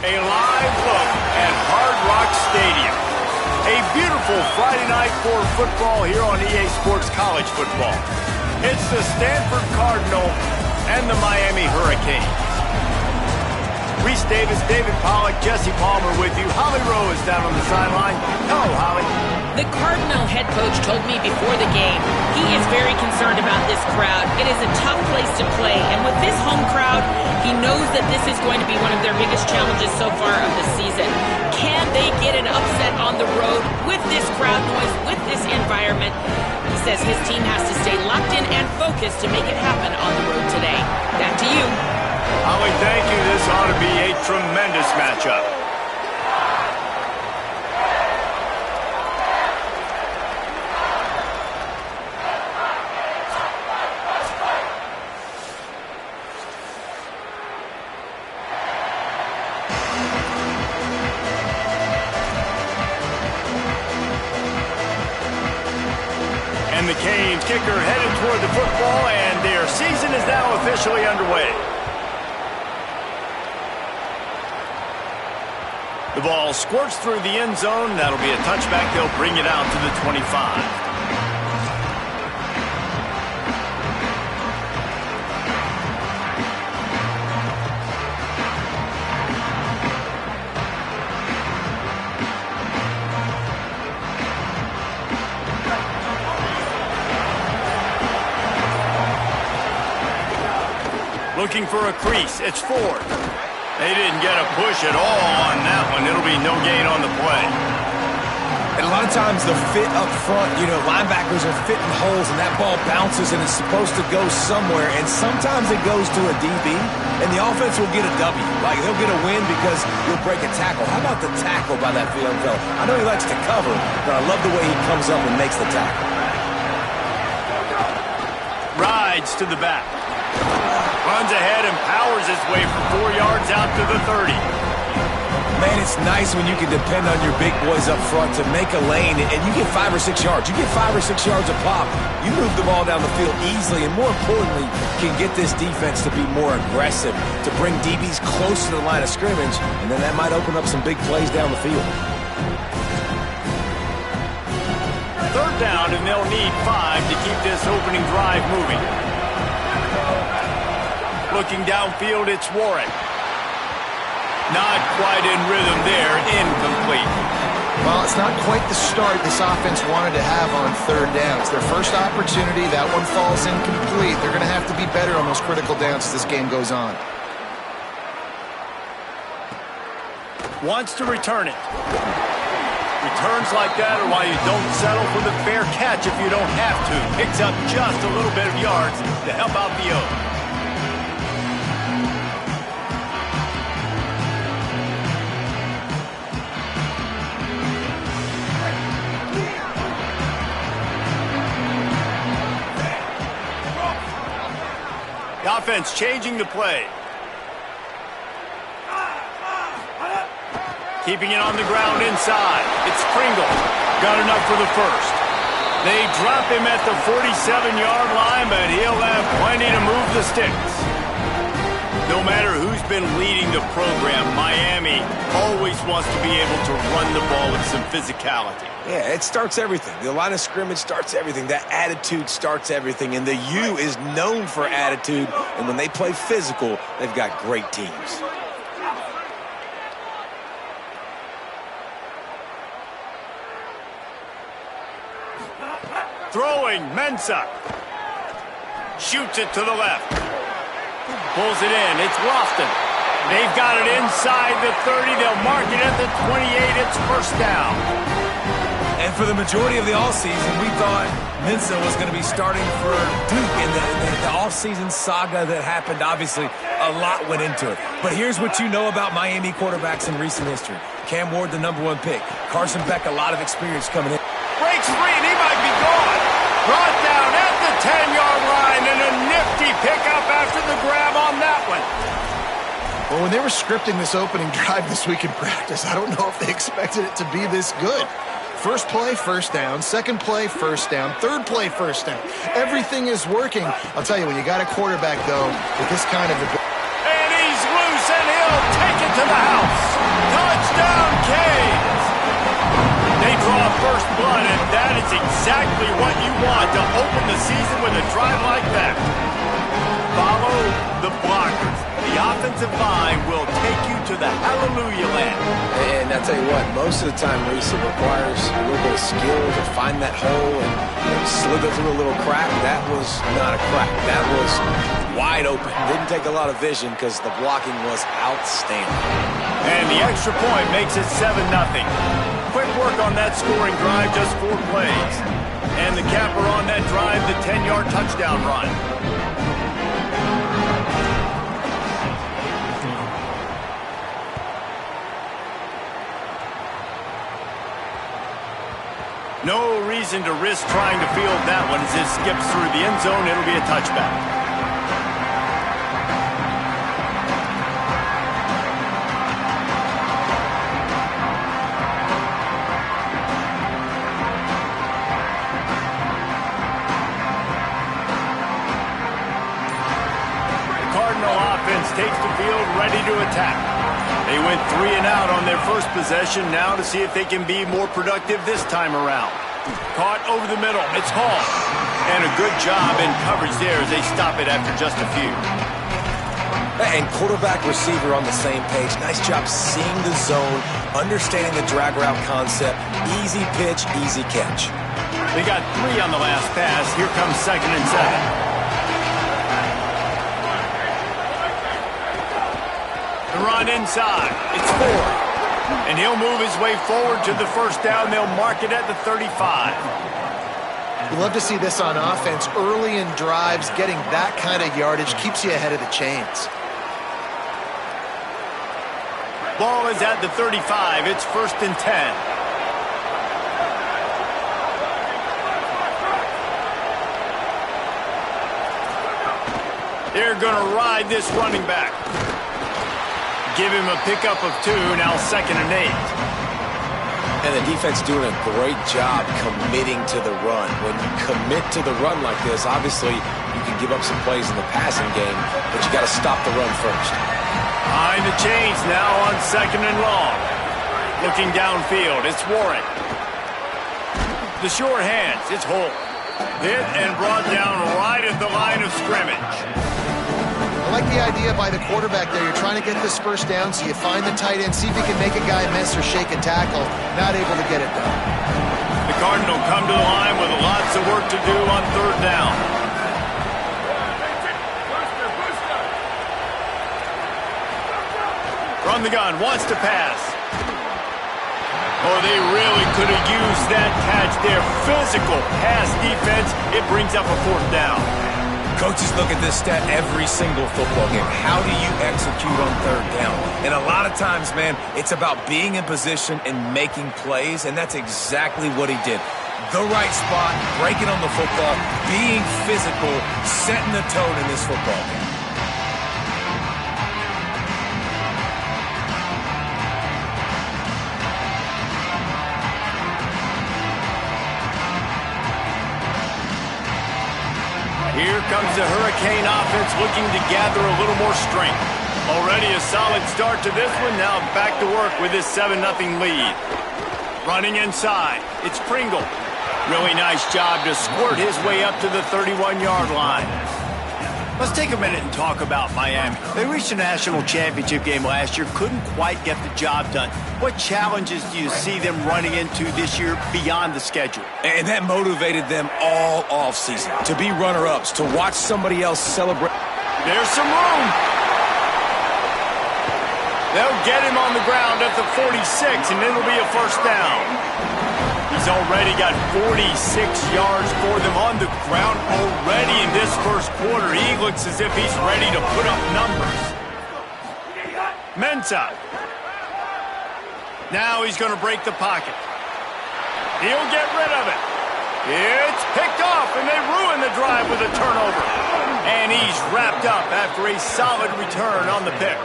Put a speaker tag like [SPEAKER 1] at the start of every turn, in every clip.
[SPEAKER 1] A live look at Hard Rock Stadium. A beautiful Friday night for football here on EA Sports College Football. It's the Stanford Cardinal and the Miami Hurricanes. Reese Davis, David Pollack, Jesse Palmer with you. Holly Rowe is down on the sideline. Hello, Holly.
[SPEAKER 2] The Cardinal head coach told me before the game he is very concerned about this crowd. It is a tough place to play, and with this home crowd, he knows that this is going to be one of their biggest challenges so far of the season. Can they get an upset on the road with this crowd noise, with this environment? He says his team has to stay locked in and focused to make it happen on the road today. Back to you.
[SPEAKER 1] Holly, thank you. This ought to be a tremendous matchup. And the Canes kicker headed toward the football, and their season is now officially underway. The ball squirts through the end zone. That'll be a touchback. They'll bring it out to the 25. Looking for a crease. It's Ford. They didn't get a push at all on that one. It'll be no gain on the play.
[SPEAKER 3] And a lot of times the fit up front, linebackers are fitting holes and that ball bounces and it's supposed to go somewhere. And sometimes it goes to a DB and the offense will get a W. Like they'll get a win because you'll break a tackle. How about the tackle by that field fella? I know he likes to cover, but I love the way he comes up and makes the tackle.
[SPEAKER 1] Rides to the back. Runs ahead and powers his way for 4 yards out to the 30.
[SPEAKER 3] Man, it's nice when you can depend on your big boys up front to make a lane and you get 5 or 6 yards. You get 5 or 6 yards a pop. You move the ball down the field easily and more importantly, can get this defense to be more aggressive, to bring DBs close to the line of scrimmage, and then that might open up some big plays down the field.
[SPEAKER 1] Third down, and they'll need 5 to keep this opening drive moving. Looking downfield, it's Warren. Not quite in rhythm there, incomplete.
[SPEAKER 4] Well, it's not quite the start this offense wanted to have on third down. It's their first opportunity. That one falls incomplete. They're going to have to be better on those critical downs as this game goes on.
[SPEAKER 1] Wants to return it. Returns like that are why you don't settle for the fair catch if you don't have to. Picks up just a little bit of yards to help out the O. The offense changing the play. Keeping it on the ground inside. It's Pringle. Got enough for the first. They drop him at the 47-yard line, but he'll have plenty to move the sticks. No matter who's been leading the program, Miami always wants to be able to run the ball with some physicality.
[SPEAKER 3] Yeah, it starts everything. The line of scrimmage starts everything. That attitude starts everything. And the U is known for attitude. And when they play physical, they've got great teams.
[SPEAKER 1] Throwing, Mensah. Shoots it to the left. Pulls it in. It's Lofton. They've got it inside the 30. They'll mark it at the 28. It's first down.
[SPEAKER 3] And for the majority of the offseason, we thought Mensah was going to be starting for Duke in the offseason saga that happened. Obviously, a lot went into it. But here's what you know about Miami quarterbacks in recent history. Cam Ward, the #1 pick. Carson Beck, a lot of experience coming in.
[SPEAKER 1] Breaks free, and he might be gone. Brought down at the 10-yard line, and a nifty pickup after the grab on that one.
[SPEAKER 4] Well, when they were scripting this opening drive this week in practice, I don't know if they expected it to be this good. First play, first down. Second play, first down. Third play, first down. Everything is working. I'll tell you, when you got a quarterback, though, with this kind of...
[SPEAKER 1] And he's loose, and he'll take it to the house. They draw first blood, and that is exactly what you want to open the season with a drive like that. Follow the blockers. The offensive line will take you to the hallelujah land.
[SPEAKER 3] And I tell you what, most of the time, Reese, it requires a little bit of skill to find that hole and slither through a little crack. That was not a crack. That was wide open. Didn't take a lot of vision because the blocking was outstanding.
[SPEAKER 1] And the extra point makes it 7-0. Quick work on that scoring drive, just 4 plays. And the capper on that drive, the 10-yard touchdown run. No reason to risk trying to field that one as it skips through the end zone. It'll be a touchback. Takes the field, ready to attack. They went 3 and out on their first possession, now to see if they can be more productive this time around. Caught over the middle, it's Hall. And a good job in coverage there as they stop it after just a few.
[SPEAKER 3] And quarterback receiver on the same page. Nice job seeing the zone, understanding the drag route concept. Easy pitch, easy catch.
[SPEAKER 1] They got 3 on the last pass. Here comes 2nd and 7. Run inside. It's 4. And he'll move his way forward to the first down. They'll mark it at the 35.
[SPEAKER 4] You love to see this on offense. Early in drives, getting that kind of yardage keeps you ahead of the chains.
[SPEAKER 1] Ball is at the 35. It's 1st and 10. They're going to ride this running back. Give him a pickup of 2, now 2nd and 8.
[SPEAKER 3] And the defense doing a great job committing to the run. When you commit to the run like this, obviously you can give up some plays in the passing game, but you got to stop the run first.
[SPEAKER 1] Behind the chains now on 2nd and long. Looking downfield, it's Warren. The short hands, it's Holt. Hit and brought down right at the line of scrimmage.
[SPEAKER 4] I like the idea by the quarterback there. You're trying to get this first down, so you find the tight end, see if you can make a guy miss or shake a tackle. Not able to get it done.
[SPEAKER 1] The Cardinal come to the line with lots of work to do on 3rd down. Run the gun, wants to pass. Oh, they really could have used that catch there. Physical pass defense. It brings up a 4th down.
[SPEAKER 3] Coaches look at this stat every single football game. How do you execute on 3rd down? And a lot of times, man, it's about being in position and making plays, and that's exactly what he did. The right spot, breaking on the football, being physical, setting the tone in this football game.
[SPEAKER 1] Here comes the Hurricane offense looking to gather a little more strength. Already a solid start to this one. Now back to work with this 7-0 lead. Running inside. It's Pringle. Really nice job to squirt his way up to the 31-yard line. Let's take a minute and talk about Miami. They reached a national championship game last year, couldn't quite get the job done. What challenges do you see them running into this year beyond the schedule?
[SPEAKER 3] And that motivated them all offseason to be runner-ups, to watch somebody else celebrate.
[SPEAKER 1] There's some room. They'll get him on the ground at the 46, and it'll be a 1st down. He's already got 46 yards for them on the ground already in this first quarter. He looks as if he's ready to put up numbers. Mensah. Now he's going to break the pocket. He'll get rid of it. It's picked off, and they ruin the drive with a turnover. And he's wrapped up after a solid return on the pick.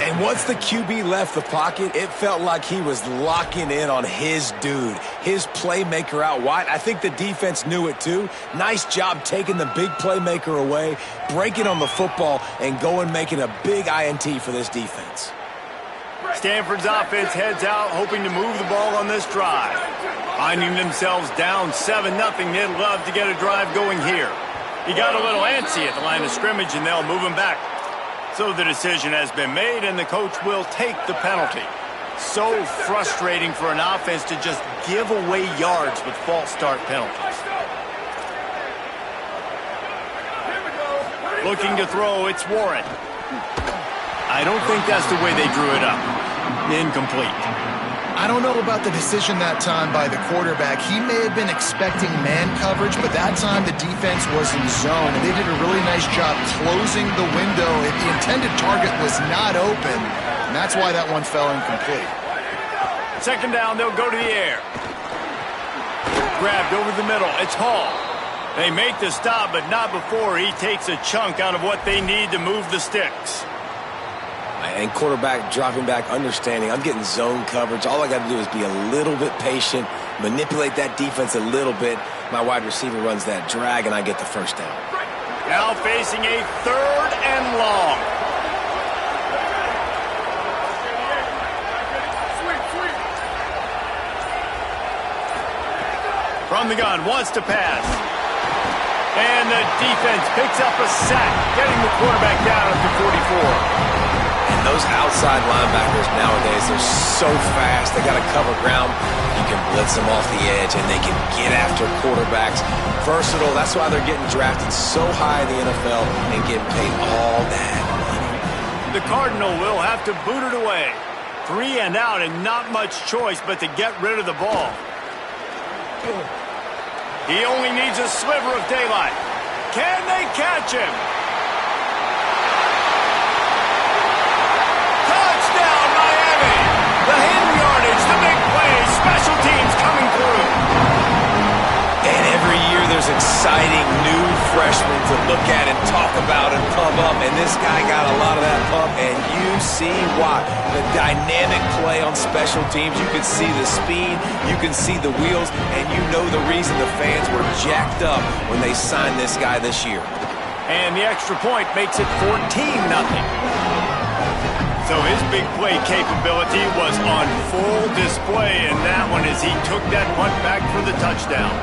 [SPEAKER 3] And once the QB left the pocket, it felt like he was locking in on his dude, his playmaker out wide. I think the defense knew it too. Nice job taking the big playmaker away, breaking on the football, and going making a big INT for this defense.
[SPEAKER 1] Stanford's offense heads out, hoping to move the ball on this drive. Finding themselves down 7-0, they'd love to get a drive going here. He got a little antsy at the line of scrimmage, and they'll move him back. So the decision has been made, and the coach will take the penalty. So frustrating for an offense to just give away yards with false start penalties. Looking to throw, it's Warren. I don't think that's the way they drew it up. Incomplete.
[SPEAKER 4] I don't know about the decision that time by the quarterback. He may have been expecting man coverage, but that time the defense was in zone, and they did a really nice job closing the window. The intended target was not open, and that's why that one fell incomplete.
[SPEAKER 1] Second down, they'll go to the air. Grabbed over the middle. It's Hall. They make the stop, but not before he takes a chunk out of what they need to move the sticks.
[SPEAKER 3] And quarterback dropping back, understanding I'm getting zone coverage. All I got to do is be a little bit patient, manipulate that defense a little bit. My wide receiver runs that drag, and I get the first down.
[SPEAKER 1] Now facing a 3rd and long. From the gun, wants to pass. And the defense picks up a sack, getting the quarterback down at the 44.
[SPEAKER 3] And those outside linebackers nowadays, they're so fast. They got to cover ground. You can blitz them off the edge, and they can get after quarterbacks. Versatile. That's why they're getting drafted so high in the NFL and getting paid all that money.
[SPEAKER 1] The Cardinal will have to boot it away. 3 and out, and not much choice but to get rid of the ball. He only needs a sliver of daylight. Can they catch him? Touchdown, Miami! The hidden yardage, the big play, special teams coming through.
[SPEAKER 3] And every year there's exciting new freshmen to look at and talk about and pump up. And this guy got a lot of that pump, and you see why. The dynamic play on special teams. You can see the speed, you can see the wheels, and you know the reason the fans were jacked up when they signed this guy this year.
[SPEAKER 1] And the extra point makes it 14-0. So his big play capability was on full display in that one as he took that punt back for the touchdown.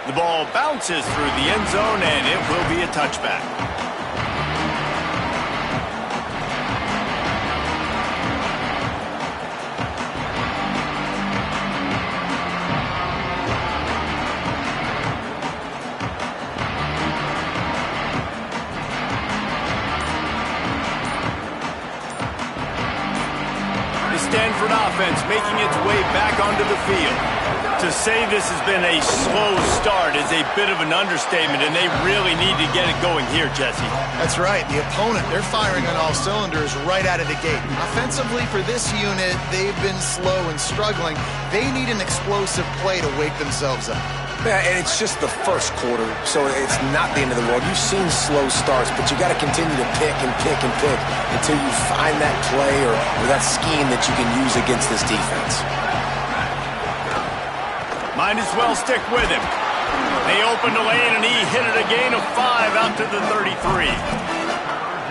[SPEAKER 1] The ball bounces through the end zone, and it will be a touchback. The Stanford offense making its way back onto the field. To say this has been a slow start is a bit of an understatement, and they really need to get it going here, Jesse.
[SPEAKER 4] That's right. The opponent, they're firing on all cylinders right out of the gate. Offensively, for this unit, they've been slow and struggling. They need an explosive play to wake themselves up.
[SPEAKER 3] Yeah, and it's just the first quarter, so it's not the end of the world. You've seen slow starts, but you got to continue to pick and pick and pick until you find that play or that scheme that you can use against this defense.
[SPEAKER 1] Might as well stick with him. They opened a lane, and he hit it a gain of 5 out to the 33.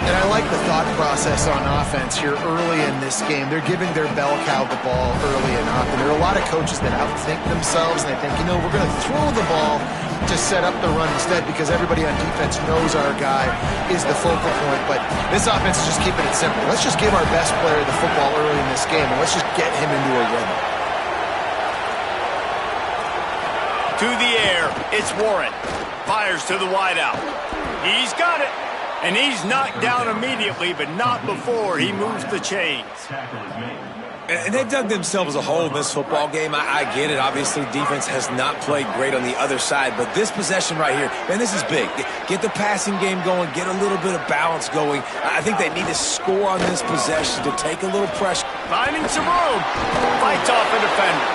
[SPEAKER 4] And I like the thought process on offense here early in this game. They're giving their bell cow the ball early enough. And there are a lot of coaches that outthink themselves, and they think, we're going to throw the ball to set up the run instead because everybody on defense knows our guy is the focal point. But this offense is just keeping it simple. Let's just give our best player the football early in this game, and let's just get him into a rhythm.
[SPEAKER 1] To the air, it's Warren. Fires to the wideout. He's got it. And he's knocked down immediately, but not before he moves the chains.
[SPEAKER 3] And they dug themselves a hole in this football game. I get it. Obviously, defense has not played great on the other side. But this possession right here, man, this is big. Get the passing game going. Get a little bit of balance going. I think they need to score on this possession to take a little pressure.
[SPEAKER 1] Finding some room. Fights off a defender.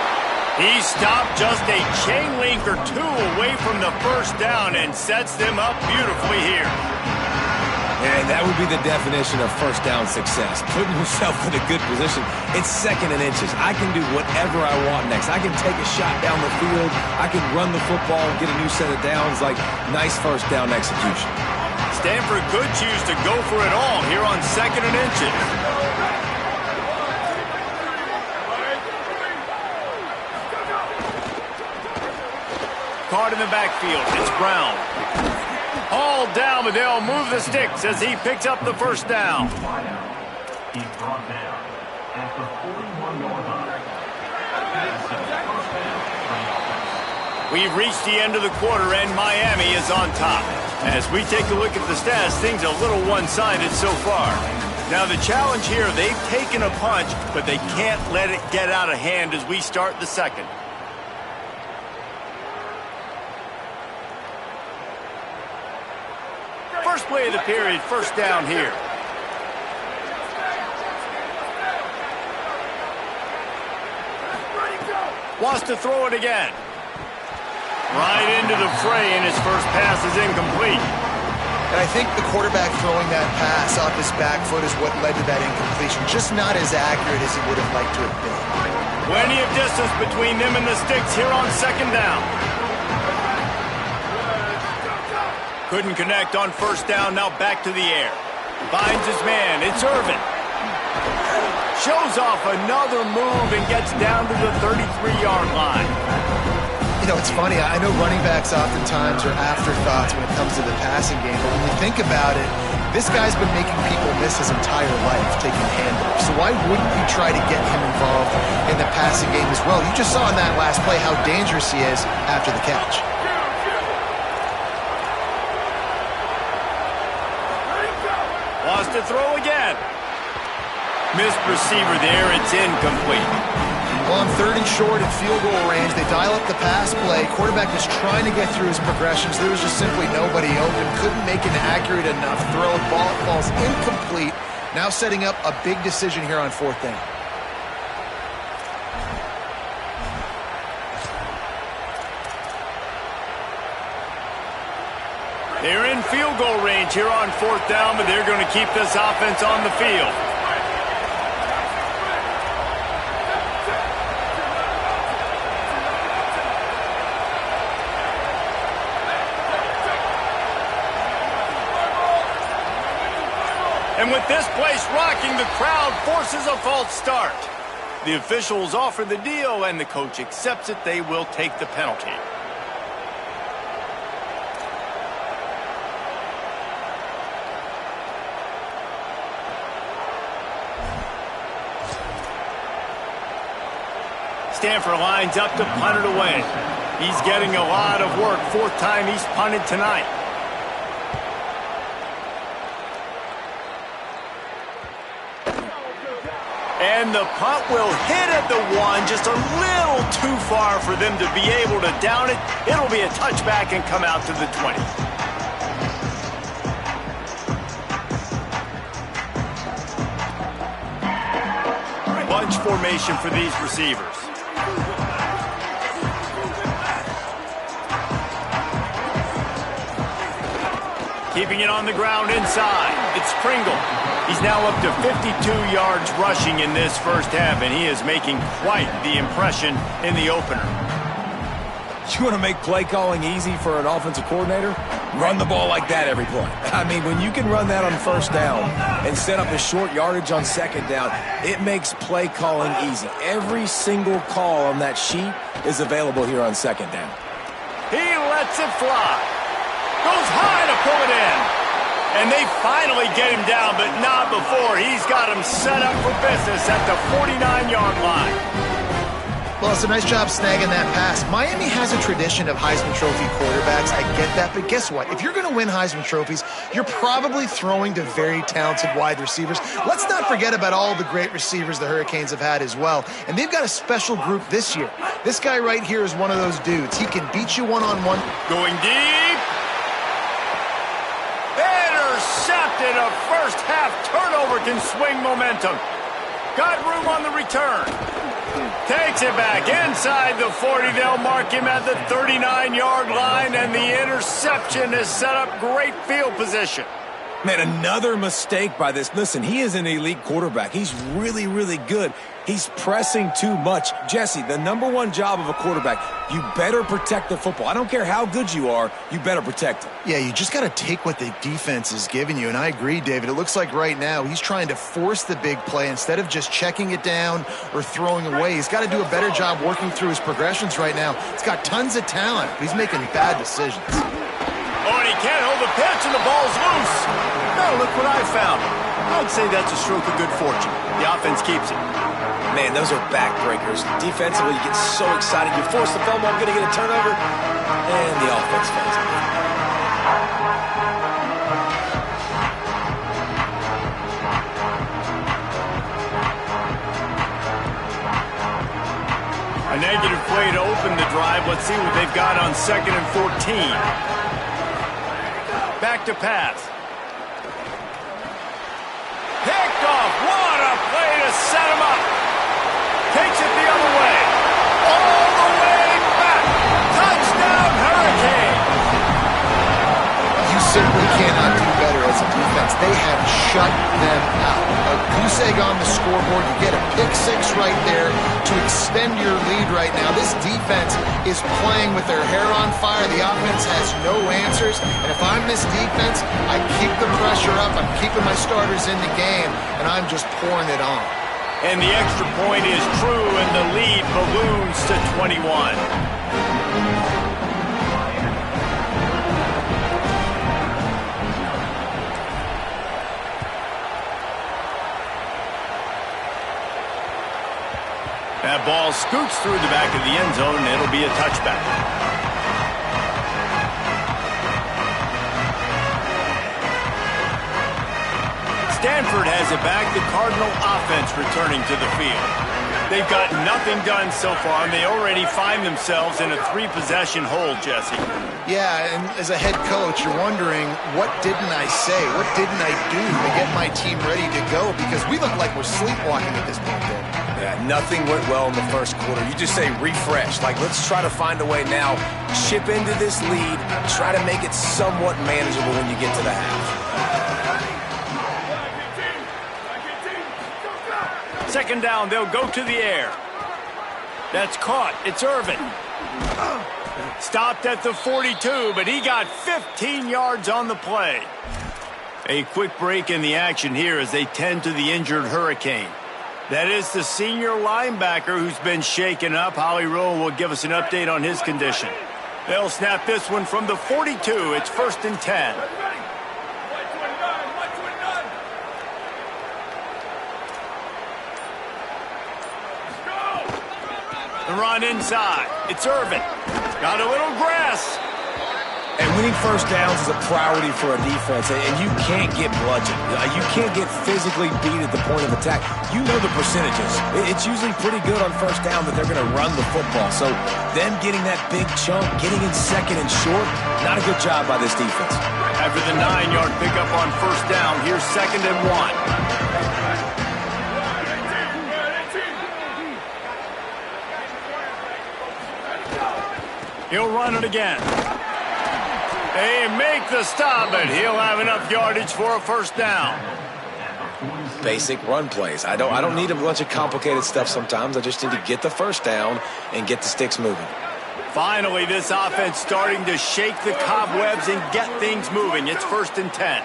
[SPEAKER 1] He stopped just a chain link or two away from the first down and sets them up beautifully here.
[SPEAKER 3] And that would be the definition of first down success. Putting yourself in a good position. It's 2nd and inches. I can do whatever I want next. I can take a shot down the field. I can run the football, get a new set of downs. Like, nice first down execution.
[SPEAKER 1] Stanford could choose to go for it all here on 2nd and inches. Caught in the backfield. It's Brown. All down, but they'll move the sticks as he picks up the first down.
[SPEAKER 5] He's brought down at the 41-yard line.
[SPEAKER 1] We've reached the end of the quarter, and Miami is on top. As we take a look at the stats, things are a little one-sided so far. Now, the challenge here, they've taken a punch, but they can't let it get out of hand as we start the second. First play of the period, first down here. Wants to throw it again. Right into the fray, and his first pass is incomplete.
[SPEAKER 4] And I think the quarterback throwing that pass off his back foot is what led to that incompletion. Just not as accurate as he would have liked to have been.
[SPEAKER 1] Plenty of distance between them and the sticks here on second down. Couldn't connect on first down, now back to the air. Finds his man, it's Irvin. Shows off another move and gets down to the 33-yard line.
[SPEAKER 4] You know, it's funny, I know running backs oftentimes are afterthoughts when it comes to the passing game, but when you think about it, this guy's been making people miss his entire life taking handoffs. So why wouldn't you try to get him involved in the passing game as well? You just saw in that last play how dangerous he is after the catch.
[SPEAKER 1] Wants to throw again. Missed receiver there. It's incomplete.
[SPEAKER 4] On 3rd and short at field goal range, they dial up the pass play. Quarterback was trying to get through his progressions. There was just simply nobody open. Couldn't make an accurate enough throw. Ball falls incomplete. Now setting up a big decision here on 4th down.
[SPEAKER 1] They're in field goal range here on 4th down, but they're going to keep this offense on the field. And with this place rocking, the crowd forces a false start. The officials offer the deal, and the coach accepts it. They will take the penalty. Stanford lines up to punt it away. He's getting a lot of work. 4th time he's punted tonight. And the punt will hit at the 1, just a little too far for them to be able to down it. It'll be a touchback and come out to the 20. Bunch formation for these receivers. Keeping it on the ground inside. It's Pringle. He's now up to 52 yards rushing in this first half, and he is making quite the impression in the opener.
[SPEAKER 3] You want to make play calling easy for an offensive coordinator? Run the ball like that every play. I mean, when you can run that on first down and set up a short yardage on second down, it makes play calling easy. Every single call on that sheet is available here on second down.
[SPEAKER 1] He lets it fly. Goes high to pull it in. And they finally get him down, but not before. He's got him set up for business at the 49-yard line.
[SPEAKER 4] Well, it's a nice job snagging that pass. Miami has a tradition of Heisman Trophy quarterbacks. I get that, but guess what? If you're going to win Heisman Trophies, you're probably throwing to very talented wide receivers. Let's not forget about all the great receivers the Hurricanes have had as well. And they've got a special group this year. This guy right here is one of those dudes. He can beat you one-on-one.
[SPEAKER 1] Going deep. Intercepted. A first-half turnover can swing momentum. Got room on the return. Takes it back inside the 40. They'll mark him at the 39-yard line, and the interception has set up great field position.
[SPEAKER 3] Man, another mistake by this. Listen, he is an elite quarterback. He's really, really good. He's pressing too much. Jesse, the #1 job of a quarterback, you better protect the football. I don't care how good you are, you better protect it.
[SPEAKER 4] Yeah, you just got to take what the defense is giving you. And I agree, David. It looks like right now he's trying to force the big play instead of just checking it down or throwing away. He's got to do a better job working through his progressions right now. He's got tons of talent, but he's making bad decisions.
[SPEAKER 1] Oh, and he can't hold the pitch, and the ball's loose. Now look what I found. I'd say that's a stroke of good fortune. The offense keeps it.
[SPEAKER 3] Man, those are backbreakers. Defensively, you get so excited. You force the fumble, I'm going to get a turnover, and the offense fails it.
[SPEAKER 1] A negative play to open the drive. Let's see what they've got on 2nd and 14. Back to pass. Picked off. What a play to set him up. Takes it the other way. All the way back. Touchdown, Hurricane.
[SPEAKER 4] You simply cannot do better as a defense. They have shut them out. A goose egg on the scoreboard. You get a pick-6 right there to extend your lead right now. This defense is playing with their hair on fire. The offense has no answers. And if I'm this defense, I keep the pressure up. I'm keeping my starters in the game, and I'm just pouring it on.
[SPEAKER 1] And the extra point is true, and the lead balloons to 21. That ball scoots through the back of the end zone, and it'll be a touchback. Stanford has it back. The Cardinal offense returning to the field. They've got nothing done so far, and they already find themselves in a 3-possession hold, Jesse.
[SPEAKER 4] Yeah, and as a head coach, you're wondering, what didn't I say? What didn't I do to get my team ready to go? Because we look like we're sleepwalking at this point, David.
[SPEAKER 3] Yeah, nothing went well in the first quarter. You just say refresh. Like, let's try to find a way now. Chip into this lead. Try to make it somewhat manageable when you get to the half.
[SPEAKER 1] 2nd down, they'll go to the air. That's caught. It's Irvin. Stopped at the 42, but he got 15 yards on the play. A quick break in the action here as they tend to the injured Hurricane. That is the senior linebacker who's been shaken up. Holly Rowe will give us an update on his condition. They'll snap this one from the 42. It's 1st and 10. The run inside. It's Irvin. Got a little grass.
[SPEAKER 3] And winning first downs is a priority for a defense, and you can't get bludgeoned. You can't get physically beat at the point of attack. You know the percentages. It's usually pretty good on first down that they're going to run the football. So them getting that big chunk, getting in 2nd and short, not a good job by this defense.
[SPEAKER 1] After the 9-yard pickup on first down, here's 2nd and 1. He'll run it again. They make the stop, but he'll have enough yardage for a first down.
[SPEAKER 3] Basic run plays. I don't need a bunch of complicated stuff sometimes. I just need to get the first down and get the sticks moving.
[SPEAKER 1] Finally, this offense starting to shake the cobwebs and get things moving. It's 1st and 10.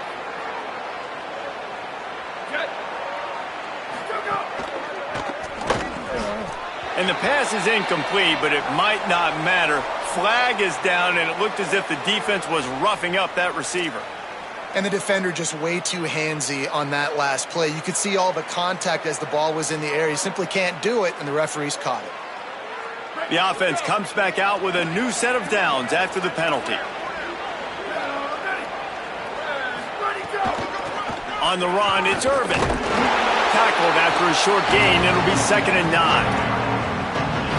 [SPEAKER 1] And the pass is incomplete, but it might not matter. Flag is down, and it looked as if the defense was roughing up that receiver.
[SPEAKER 4] And the defender just way too handsy on that last play. You could see all the contact as the ball was in the air. He simply can't do it, and the referees caught it.
[SPEAKER 1] The offense comes back out with a new set of downs after the penalty. On the run, it's Irvin. Tackled after a short gain. It'll be 2nd and 9.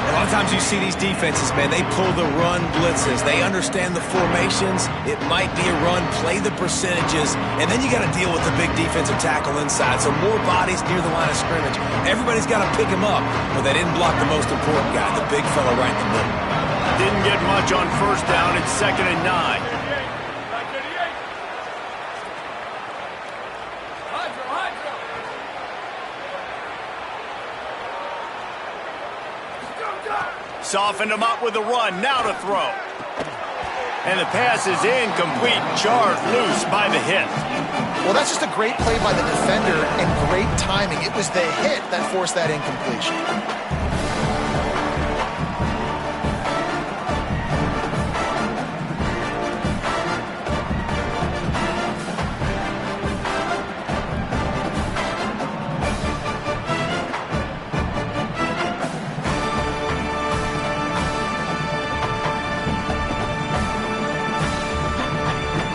[SPEAKER 3] A lot of times you see these defenses, man, they pull the run blitzes. They understand the formations. It might be a run, play the percentages, and then you got to deal with the big defensive tackle inside. So more bodies near the line of scrimmage. Everybody's got to pick him up, but they didn't block the most important guy, the big fella right in the middle.
[SPEAKER 1] Didn't get much on first down. It's 2nd and 9. Softened him up with a run, now to throw. And the pass is incomplete, jarred loose by the hit.
[SPEAKER 4] Well, that's just a great play by the defender and great timing. It was the hit that forced that incompletion.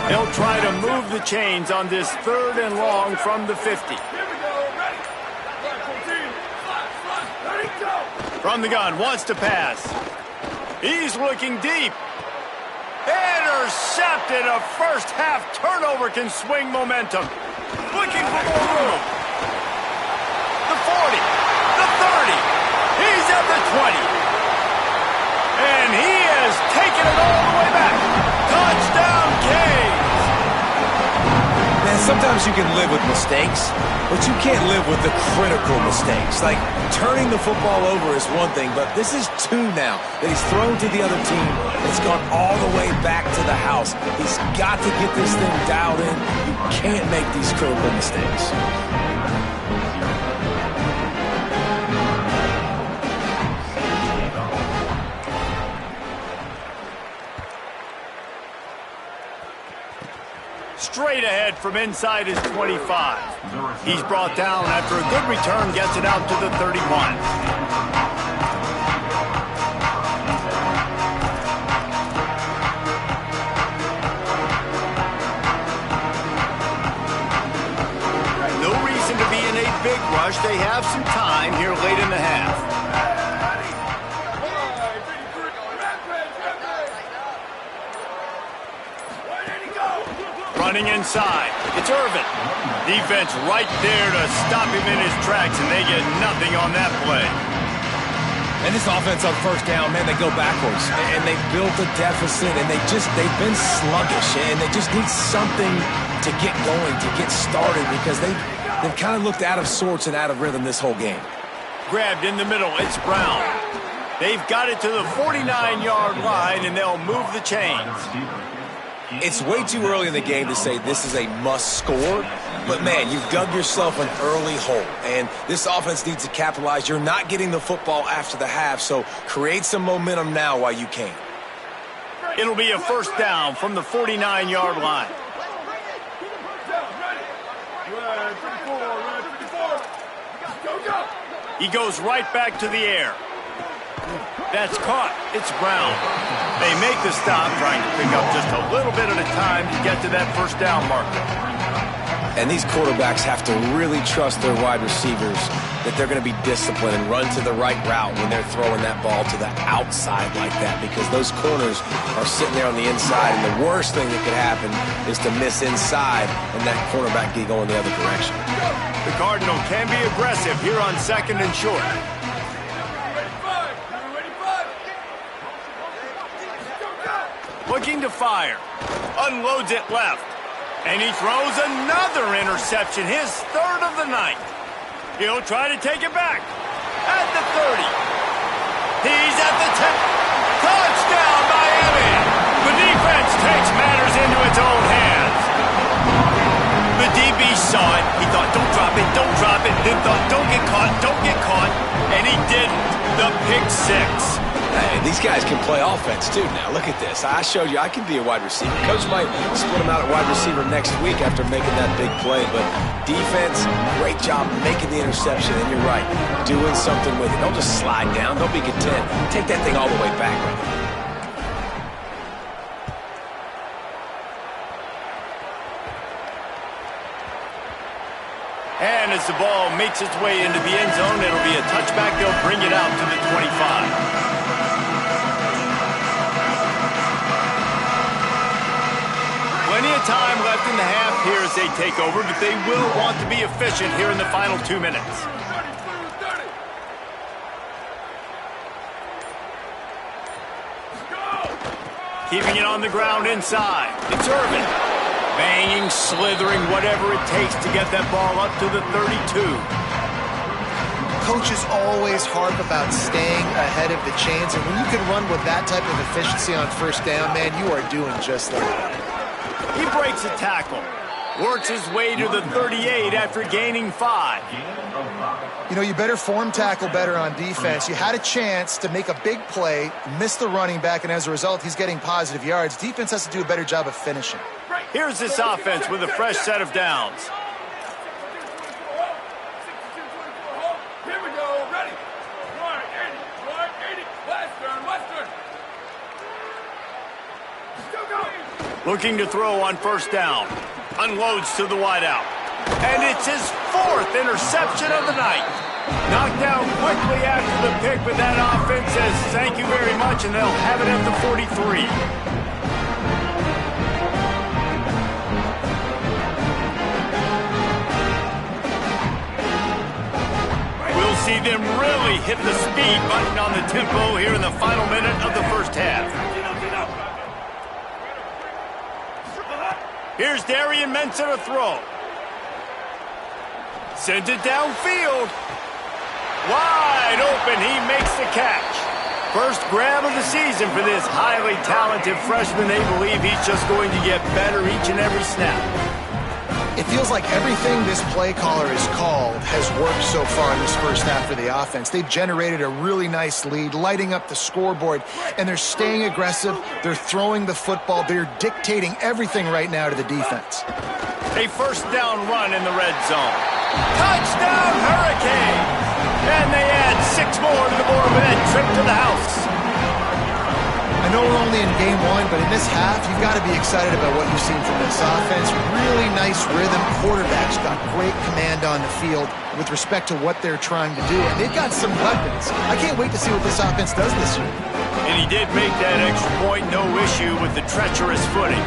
[SPEAKER 1] He'll try to move the chains on this 3rd and long from the 50. From the gun, wants to pass. He's looking deep. Intercepted. A first half turnover can swing momentum. Looking for more room. The 40, the 30. He's at the 20. And he has taken it all the way back. Touchdown, Canes.
[SPEAKER 3] Man, sometimes you can live with mistakes, but you can't live with the critical mistakes. Like, turning the football over is one thing, but this is 2 now that he's thrown to the other team. It's gone all the way back to the house. He's got to get this thing dialed in. You can't make these critical mistakes.
[SPEAKER 1] Straight ahead from inside his 25. He's brought down after a good return, gets it out to the 31. No reason to be in a big rush. They have some time here late in the half. Running inside. It's Irvin. Defense right there to stop him in his tracks, and they get nothing on that play.
[SPEAKER 3] And this offense on 1st down, man, they go backwards. And they built a deficit, and they've been sluggish, and they just need something to get going, to get started, because they've kind of looked out of sorts and out of rhythm this whole game.
[SPEAKER 1] Grabbed in the middle. It's Brown. They've got it to the 49-yard line, and they'll move the chains.
[SPEAKER 3] It's way too early in the game to say this is a must score, but man, you've dug yourself an early hole, and this offense needs to capitalize. You're not getting the football after the half, so create some momentum now while you can.
[SPEAKER 1] It'll be a 1st down from the 49-yard line. He goes right back to the air. That's caught. It's Brown. They make the stop, trying to pick up just a little bit at a time to get to that 1st down marker.
[SPEAKER 3] And these quarterbacks have to really trust their wide receivers that they're going to be disciplined and run to the right route when they're throwing that ball to the outside like that, because those corners are sitting there on the inside, and the worst thing that could happen is to miss inside and that cornerback get going the other direction.
[SPEAKER 1] The Cardinal can be aggressive here on 2nd and short. Looking to fire. Unloads it left. And he throws another interception, his 3rd of the night. He'll try to take it back. At the 30. He's at the 10. Touchdown, Miami! The defense takes matters into its own hands. The DB saw it. He thought, don't drop it, don't drop it. Then thought, don't get caught, don't get caught. And he didn't. The pick 6.
[SPEAKER 3] Hey, these guys can play offense, too. Now, look at this. I showed you I can be a wide receiver. Coach might split him out at wide receiver next week after making that big play. But defense, great job making the interception. And you're right, doing something with it. Don't just slide down. Don't be content. Take that thing all the way back, brother.
[SPEAKER 1] And as the ball makes its way into the end zone, it'll be a touchback. They'll bring it out to the 25. Plenty of time left in the half here as they take over, but they will want to be efficient here in the final 2 minutes. Keeping it on the ground inside. It's Irvin. Banging, slithering, whatever it takes to get that ball up to the 32.
[SPEAKER 4] coaches always harp about staying ahead of the chains, and when you can run with that type of efficiency on first down, man, you are doing just that.
[SPEAKER 1] He breaks a tackle. Works his way to the 38 after gaining 5.
[SPEAKER 4] You know, you better form tackle better on defense. You had a chance to make a big play, miss the running back, and as a result, he's getting positive yards. Defense has to do a better job of finishing.
[SPEAKER 1] Here's this offense with a fresh set of downs.
[SPEAKER 6] Here we go, ready. 180, Western. Still going.
[SPEAKER 1] Looking to throw on first down. Unloads to the wideout. And it's his 4th interception of the night. Knocked down quickly after the pick, but that offense says thank you very much, and they'll have it at the 43. We'll see them really hit the speed button on the tempo here in the final minute of the first half. Here's Darian Mensah to throw. Sends it downfield. Wide open, he makes the catch. First grab of the season for this highly talented freshman. They believe he's just going to get better each and every snap.
[SPEAKER 4] It feels like everything this play caller has called has worked so far in this first half for the offense. They've generated a really nice lead, lighting up the scoreboard, and they're staying aggressive. They're throwing the football. They're dictating everything right now to the defense.
[SPEAKER 1] A first down run in the red zone. Touchdown, Hurricane! And they add 6 more to the board with that trip to the house.
[SPEAKER 4] I know we're only in game 1, but in this half, you've got to be excited about what you've seen from this offense. Really nice rhythm. Quarterback's got great command on the field with respect to what they're trying to do. And they've got some weapons. I can't wait to see what this offense does this year.
[SPEAKER 1] And he did make that extra point, no issue with the treacherous footing.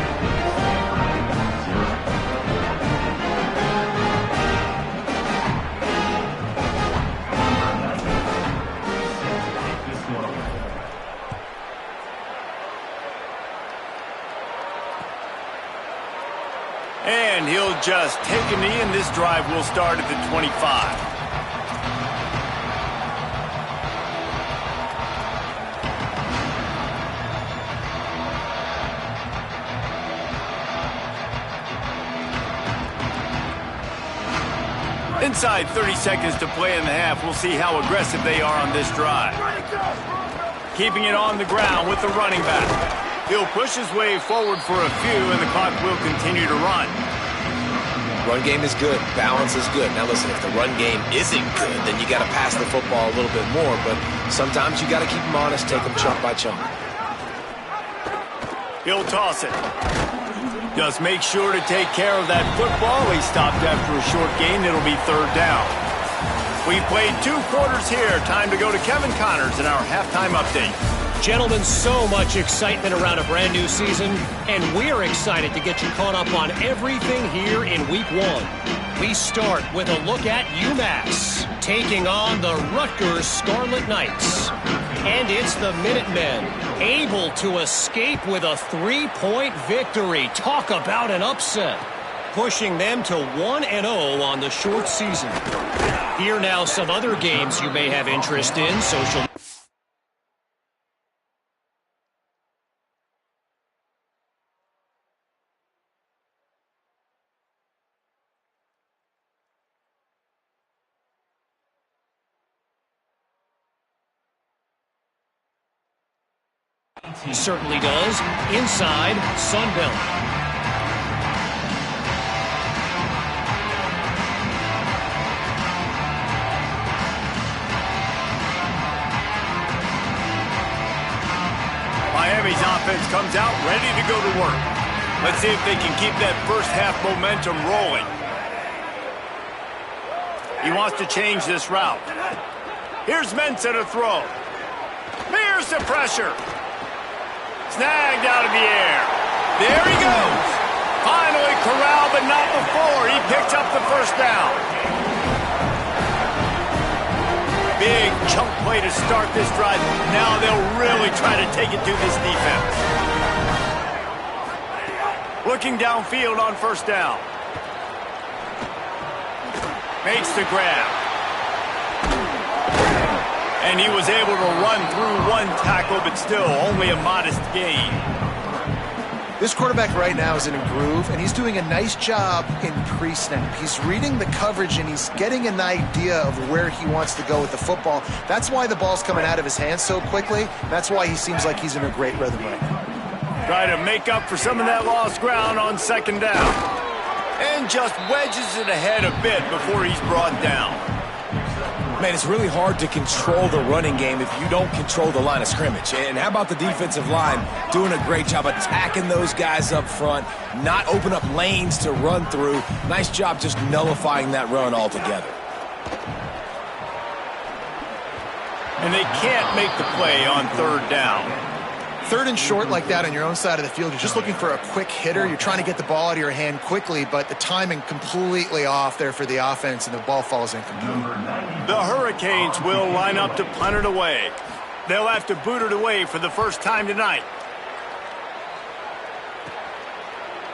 [SPEAKER 1] And he'll just take a knee, and this drive will start at the 25. Inside 30 seconds to play in the half. We'll see how aggressive they are on this drive. Keeping it on the ground with the running back. He'll push his way forward for a few, and the clock will continue to run.
[SPEAKER 3] Run game is good. Balance is good. Now listen, if the run game isn't good, then you got to pass the football a little bit more. But sometimes you got to keep them honest, take them chunk by chunk.
[SPEAKER 1] He'll toss it. Just make sure to take care of that football. He stopped after a short gain. It'll be 3rd down. We played 2 quarters here. Time to go to Kevin Connors in our halftime update.
[SPEAKER 7] Gentlemen, so much excitement around a brand new season, and we're excited to get you caught up on everything here in Week 1. We start with a look at UMass, taking on the Rutgers Scarlet Knights. And it's the Minutemen, able to escape with a 3-point victory. Talk about an upset, pushing them to 1-0 on the short season. Here now some other games you may have interest in. Social certainly does. Inside Sunbelt.
[SPEAKER 1] Miami's offense comes out ready to go to work. Let's see if they can keep that first half momentum rolling. He wants to change this route. Here's Mensah to throw. Here's the pressure. Snagged out of the air. There he goes. Finally corralled, but not before. He picks up the first down. Big chunk play to start this drive. Now they'll really try to take it to this defense. Looking downfield on first down. Makes the grab. And he was able to run through one tackle, but still only a modest gain.
[SPEAKER 4] This quarterback right now is in a groove, and he's doing a nice job in pre-snap. He's reading the coverage, and he's getting an idea of where he wants to go with the football. That's why the ball's coming out of his hands so quickly. That's why he seems like he's in a great rhythm right now.
[SPEAKER 1] Try to make up for some of that lost ground on second down. And just wedges it ahead a bit before he's brought down.
[SPEAKER 3] Man, it's really hard to control the running game if you don't control the line of scrimmage. And how about the defensive line doing a great job attacking those guys up front, not open up lanes to run through. Nice job just nullifying that run altogether.
[SPEAKER 1] And they can't make the play on third down.
[SPEAKER 4] Third and short like that on your own side of the field, you're just looking for a quick hitter. You're trying to get the ball out of your hand quickly, but the timing completely off there for the offense, and the ball falls incomplete.
[SPEAKER 1] The Hurricanes will line up to punt it away. They'll have to boot it away for the first time tonight.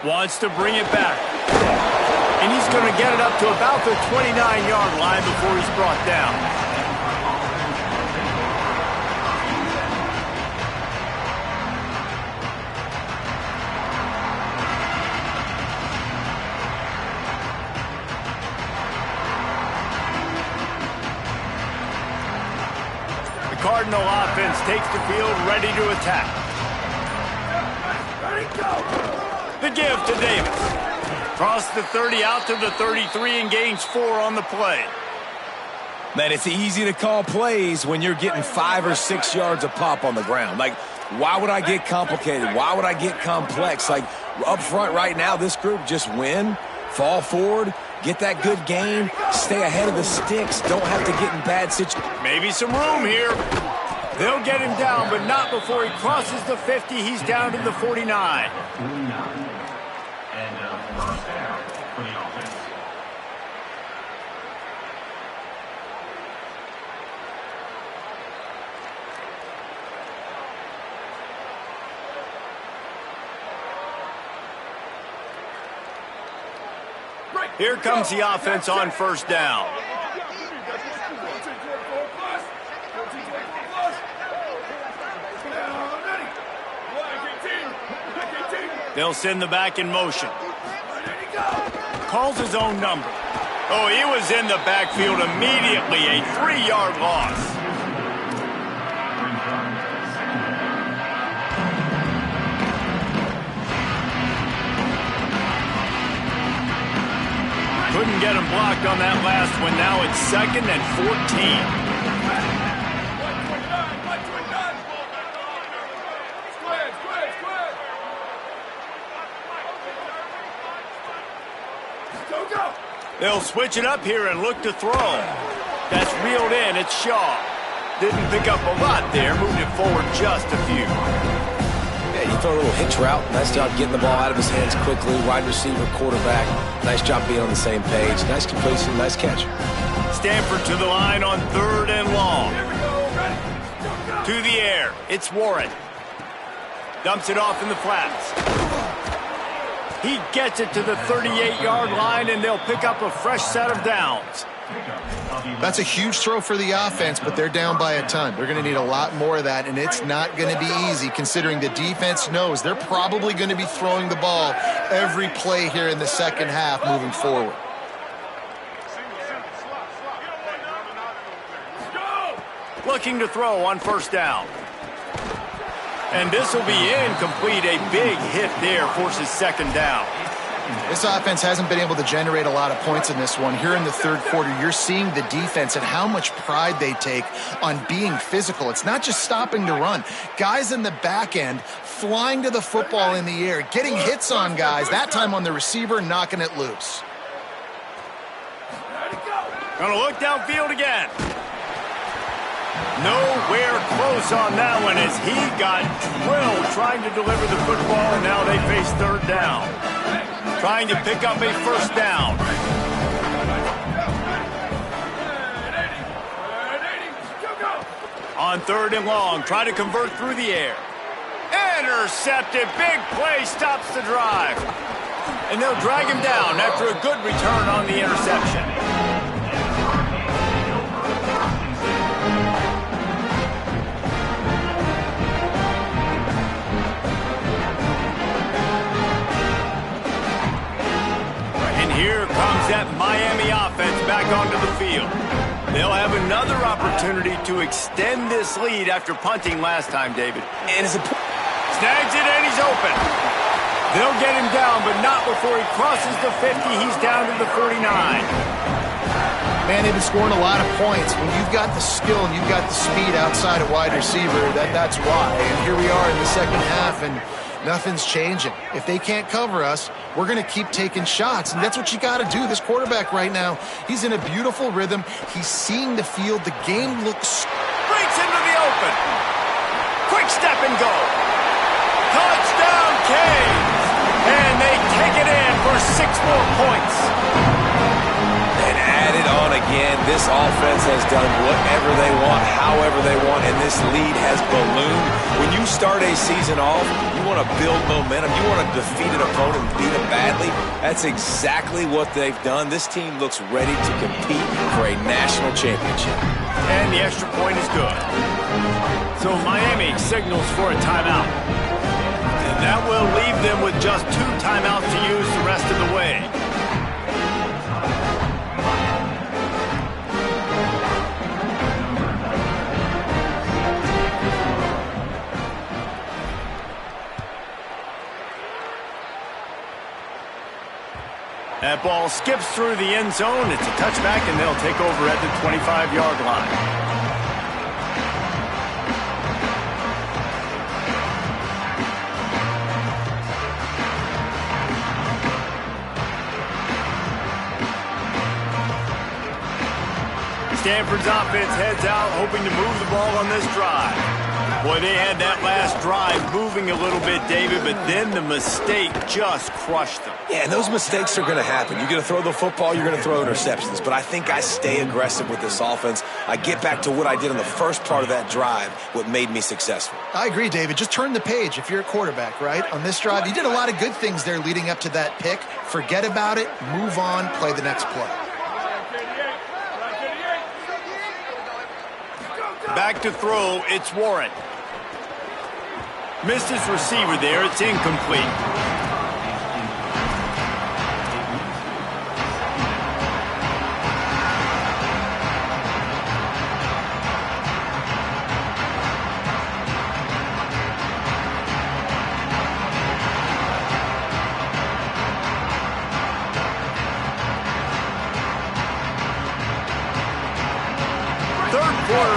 [SPEAKER 1] Wants to bring it back. And he's going to get it up to about the 29-yard line before he's brought down. Cardinal offense takes the field, ready to attack. The give to Davis. Cross the 30 out to the 33 and gains 4 on the play.
[SPEAKER 3] Man, it's easy to call plays when you're getting 5 or 6 yards of pop on the ground. Like, why would I get complicated? Why would I get complex? Like, up front right now, this group just win, fall forward, get that good game, stay ahead of the sticks, don't have to get in bad situations.
[SPEAKER 1] Maybe some room here. They'll get him down, but not before he crosses the 50. He's down to the 49.
[SPEAKER 5] And first down for the offense.
[SPEAKER 1] Here comes the offense on first down. They'll send the back in motion. Calls his own number. Oh, he was in the backfield immediately. A 3-yard loss. Couldn't get him blocked on that last one. Now it's 2nd and 14. They'll switch it up here and look to throw. That's reeled in. It's Shaw. Didn't pick up a lot there. Moved it forward just a few.
[SPEAKER 3] Yeah, you throw a little hitch route. Nice job getting the ball out of his hands quickly. Wide receiver, quarterback. Nice job being on the same page. Nice completion, nice catch.
[SPEAKER 1] Stanford to the line on 3rd and long. To the air. It's Warren. Dumps it off in the flats. He gets it to the 38-yard line, and they'll pick up a fresh set of downs.
[SPEAKER 4] That's a huge throw for the offense, but they're down by a ton. They're going to need a lot more of that, and it's not going to be easy considering the defense knows they're probably going to be throwing the ball every play here in the second half moving forward.
[SPEAKER 1] Looking to throw on first down. And this will be incomplete. A big hit there forces 2nd down.
[SPEAKER 4] This offense hasn't been able to generate a lot of points in this one. Here in the third quarter, you're seeing the defense and how much pride they take on being physical. It's not just stopping to run. Guys in the back end flying to the football in the air, getting hits on guys, that time on the receiver, knocking it loose.
[SPEAKER 1] Gonna look downfield again. Nowhere close on that one as he got drilled trying to deliver the football, and now they face 3rd down. Trying to pick up a first down. On 3rd and long, try to convert through the air. Intercepted, big play, stops the drive. And they'll drag him down after a good return on the interception. opportunity to extend this lead after punting last time, David.
[SPEAKER 3] And it's a...
[SPEAKER 1] Snags it, and he's open. They'll get him down, but not before he crosses the 50. He's down to the 49.
[SPEAKER 4] Man, they've been scoring a lot of points. When you've got the skill and you've got the speed outside of wide receiver, that's why. And here we are in the second half, and nothing's changing. If they can't cover us, we're going to keep taking shots, and that's what you got to do. This quarterback right now, he's in a beautiful rhythm. He's seeing the field. The game looks...
[SPEAKER 1] Breaks into the open. Quick step and go. Touchdown, Canes. And they take it in for 6 more points.
[SPEAKER 3] And add it on again. This offense has done whatever they want, however they want, and this lead has ballooned. When you start a season off, you want to build momentum. You want to defeat an opponent and beat them badly. That's exactly what they've done. This team looks ready to compete for a national championship.
[SPEAKER 1] And the extra point is good. So Miami signals for a timeout. And that will leave them with just 2 timeouts to use the rest of the way. That ball skips through the end zone. It's a touchback, and they'll take over at the 25-yard line. Stanford's offense heads out, hoping to move the ball on this drive. Boy, they had that last drive moving a little bit, David, but then the mistake just crushed them.
[SPEAKER 3] Yeah, and those mistakes are going to happen. You're going to throw the football, you're going to throw interceptions. But I think I stay aggressive with this offense. I get back to what I did in the first part of that drive, what made me successful.
[SPEAKER 4] I agree, David. Just turn the page if you're a quarterback, right? On this drive, you did a lot of good things there leading up to that pick. Forget about it, move on, play the next play.
[SPEAKER 1] Back to throw, it's Warren. Missed his receiver there, it's incomplete.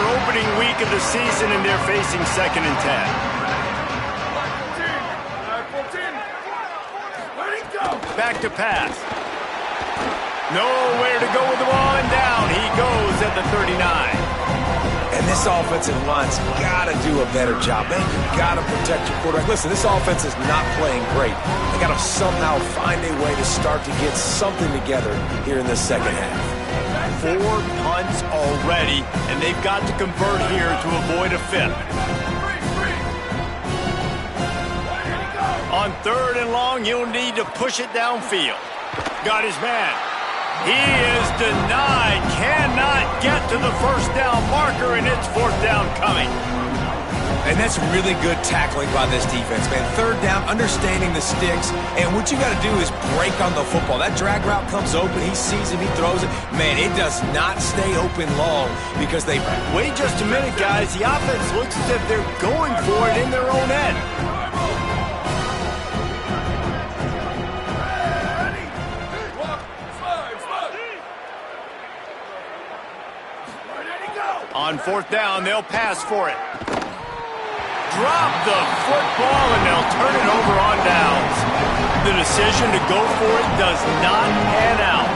[SPEAKER 1] Opening week of the season, and they're facing 2nd and 10. Back to pass. Nowhere to go with the ball, and down he goes at the 39.
[SPEAKER 3] And this offensive line's got to do a better job. Man, you got to protect your quarterback. Listen, this offense is not playing great. They got to somehow find a way to start to get something together here in the second half.
[SPEAKER 1] 4 punts already, and they've got to convert here to avoid a 5th. On 3rd and long, you'll need to push it downfield. Got his man. He is denied. Cannot get to the 1st down marker, and it's 4th down coming.
[SPEAKER 3] And that's really good tackling by this defense, man. 3rd down, understanding the sticks. And what you got to do is break on the football. That drag route comes open. He sees him. He throws it. Man, it does not stay open long because they...
[SPEAKER 1] Wait just a minute, guys. The offense looks as if they're going for it in their own end. On 4th down, they'll pass for it. Drop the football, and they'll turn it over on downs. The decision to go for it does not pan out.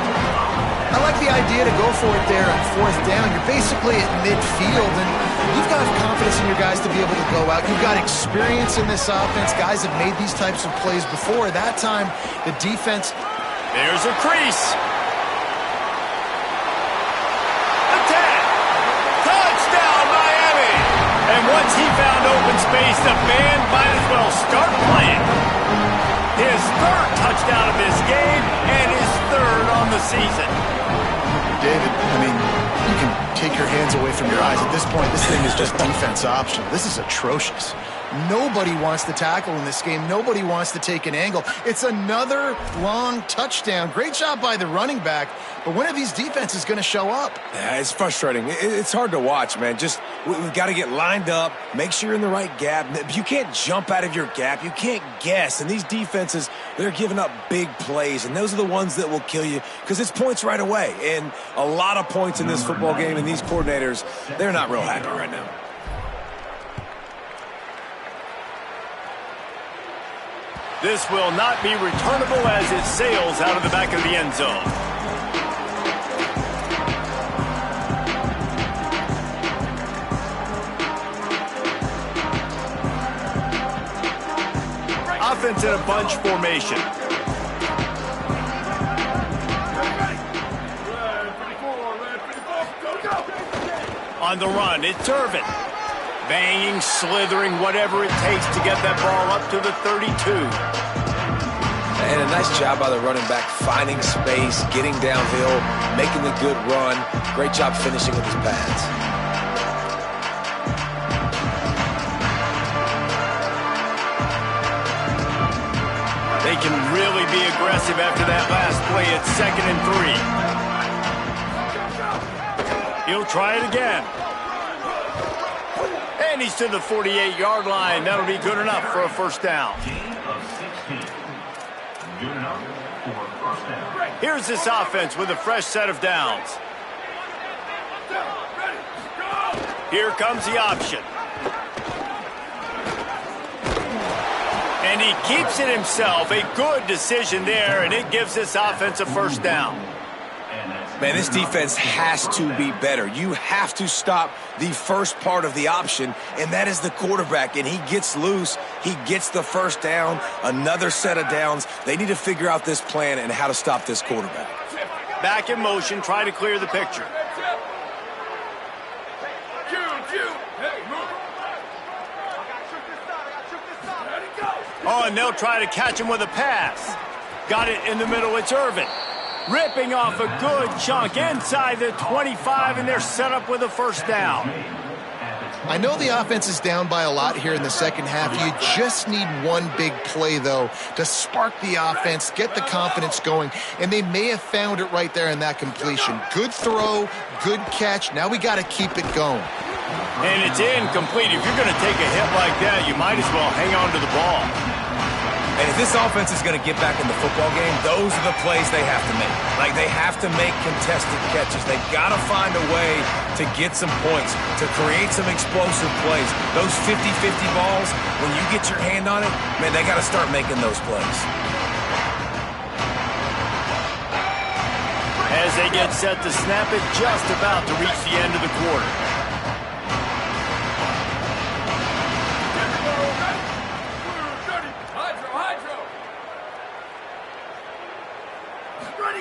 [SPEAKER 4] I like the idea to go for it there on 4th down. You're basically at midfield, and you've got confidence in your guys to be able to go out. You've got experience in this offense. Guys have made these types of plays before. That time, the defense...
[SPEAKER 1] There's a crease. And once he found open space, the band might as well start playing. His 3rd touchdown of this game and his 3rd on the season.
[SPEAKER 4] David, I mean, you can take your hands away from your eyes. At this point, this thing is just defense optional. This is atrocious. Nobody wants to tackle in this game. Nobody wants to take an angle. It's another long touchdown. Great job by the running back, but when are these defenses going to show up?
[SPEAKER 3] Yeah, it's frustrating. It's hard to watch, man. Just we've got to get lined up, make sure you're in the right gap. You can't jump out of your gap. You can't guess. And these defenses, they're giving up big plays, and those are the ones that will kill you because it's points right away. And a lot of points in this football game, and these coordinators, they're not real happy right now.
[SPEAKER 1] This will not be returnable as it sails out of the back of the end zone. Offense in a bunch formation. On the run, it's Irvin. Banging, slithering, whatever it takes to get that ball up to the 32.
[SPEAKER 3] And a nice job by the running back, finding space, getting downhill, making the good run. Great job finishing with his pads.
[SPEAKER 1] They can really be aggressive after that last play. It's 2nd and 3. He'll try it again. And he's to the 48-yard line. That'll be good enough for a first down.
[SPEAKER 5] Gain of 16. Good enough for a first down.
[SPEAKER 1] Here's this offense with a fresh set of downs. Here comes the option. And he keeps it himself. A good decision there, and it gives this offense a first down.
[SPEAKER 3] Man, this defense has to be better. You have to stop the first part of the option, and that is the quarterback. And he gets loose. He gets the first down, another set of downs. They need to figure out this plan and how to stop this quarterback.
[SPEAKER 1] Back in motion, try to clear the picture. Oh, and they'll try to catch him with a pass. Got it in the middle. It's Irvin. Ripping off a good chunk inside the 25, and they're set up with a first down.
[SPEAKER 4] I know the offense is down by a lot here in the second half. You just need one big play, though, to spark the offense, get the confidence going, and they may have found it right there in that completion. Good throw, good catch. Now we got to keep it going.
[SPEAKER 1] And it's incomplete. If you're going to take a hit like that, you might as well hang on to the ball.
[SPEAKER 3] And if this offense is going to get back in the football game, those are the plays they have to make. Like, they have to make contested catches. They've got to find a way to get some points, to create some explosive plays. Those 50-50 balls, when you get your hand on it, man, they got to start making those plays.
[SPEAKER 1] As they get set to snap it, just about to reach the end of the quarter.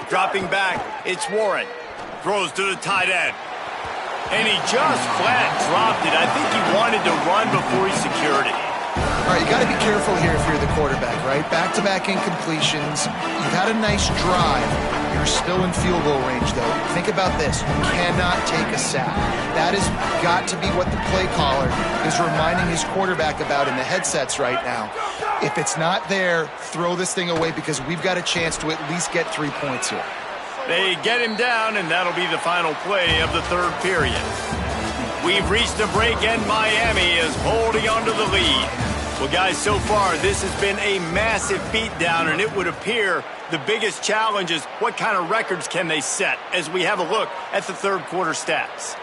[SPEAKER 1] Dropping back, it's Warren. Throws to the tight end. And he just flat dropped it. I think he wanted to run before he secured it.
[SPEAKER 4] All right, you got to be careful here if you're the quarterback, right? Back-to-back incompletions. You've had a nice drive. You're still in field goal range, though. Think about this. You cannot take a sack. That has got to be what the play caller is reminding his quarterback about in the headsets right now. If it's not there, throw this thing away because we've got a chance to at least get 3 points here.
[SPEAKER 1] They get him down, and that'll be the final play of the third period. We've reached a break, and Miami is holding on to the lead. Well, guys, so far, this has been a massive beatdown, and it would appear the biggest challenge is what kind of records can they set as we have a look at the third quarter stats.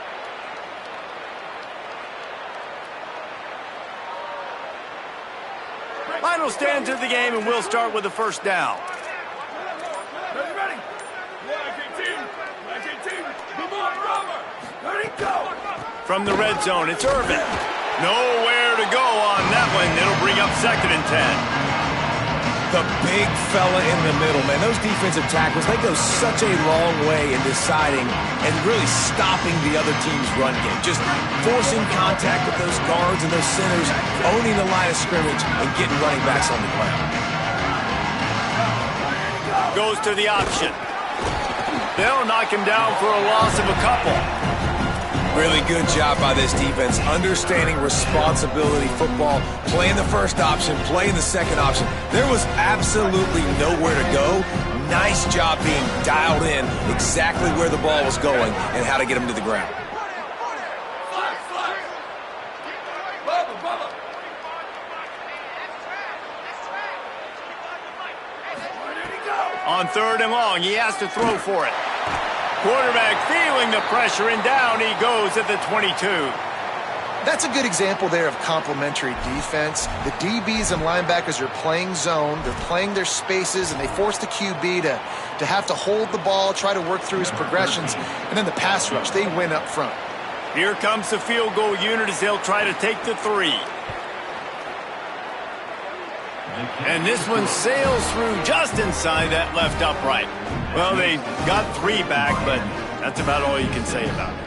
[SPEAKER 1] Final stands of the game, and we'll start with the first down. From the red zone, it's Irvin. Nowhere to go on that one. It'll bring up 2nd and 10.
[SPEAKER 3] The big fella in the middle, man. Those defensive tackles, they go such a long way in deciding and really stopping the other team's run game. Just forcing contact with those guards and those centers, owning the line of scrimmage, and getting running backs on the ground.
[SPEAKER 1] Goes to the option. They'll knock him down for a loss of a couple.
[SPEAKER 3] Really good job by this defense, understanding responsibility football, playing the first option, playing the second option. There was absolutely nowhere to go. Nice job being dialed in exactly where the ball was going and how to get him to the ground.
[SPEAKER 1] On 3rd and long, he has to throw for it. Quarterback feeling the pressure, and down he goes at the 22.
[SPEAKER 4] That's a good example there of complementary defense. The DBs and linebackers are playing zone, they're playing their spaces, and they force the QB to have to hold the ball, try to work through his progressions, and then the pass rush, they win up front.
[SPEAKER 1] Here comes the field goal unit as they'll try to take the 3. And this one sails through just inside that left upright. Well, they got 3 back, but that's about all you can say about it.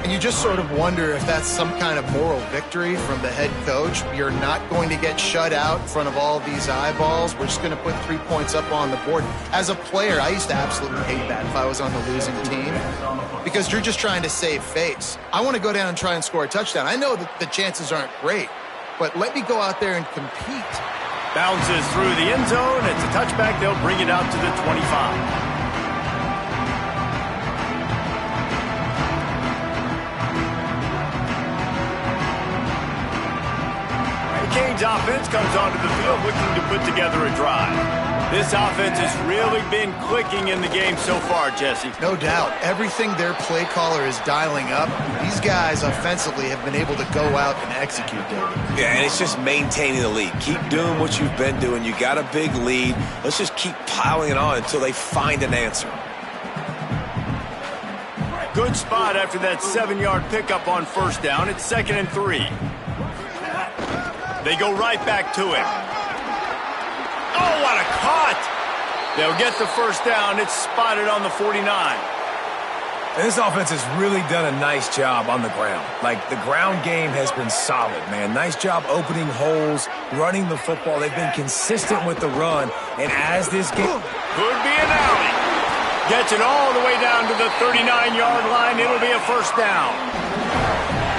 [SPEAKER 4] And you just sort of wonder if that's some kind of moral victory from the head coach. You're not going to get shut out in front of all these eyeballs. We're just going to put 3 points up on the board. As a player, I used to absolutely hate that if I was on the losing team, because you're just trying to save face. I want to go down and try and score a touchdown. I know that the chances aren't great, but let me go out there and compete.
[SPEAKER 1] Bounces through the end zone. It's a touchback. They'll bring it out to the 25. Canes offense comes onto the field looking to put together a drive. This offense has really been clicking in the game so far, Jesse.
[SPEAKER 4] No doubt. Everything their play caller is dialing up, these guys offensively have been able to go out and execute, David.
[SPEAKER 3] Yeah, and it's just maintaining the lead. Keep doing what you've been doing. You got a big lead. Let's just keep piling it on until they find an answer.
[SPEAKER 1] Good spot after that 7-yard pickup on 1st down. It's 2nd and 3. They go right back to him. Oh, what a cut! They'll get the 1st down. It's spotted on the 49.
[SPEAKER 3] And this offense has really done a nice job on the ground. Like, the ground game has been solid, man. Nice job opening holes, running the football. They've been consistent with the run. And as this game...
[SPEAKER 1] Could be an alley. Gets it all the way down to the 39-yard line. It'll be a 1st down.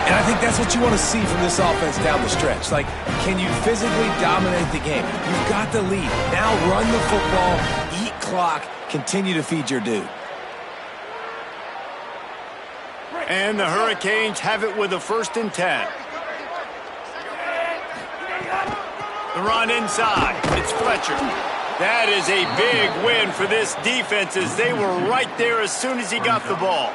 [SPEAKER 3] And I think that's what you want to see from this offense down the stretch. Like, can you physically dominate the game? You've got the lead. Now run the football, eat clock, continue to feed your dude.
[SPEAKER 1] And the Hurricanes have it with a 1st and 10. The run inside. It's Fletcher. That is a big win for this defense as they were right there as soon as he got the ball.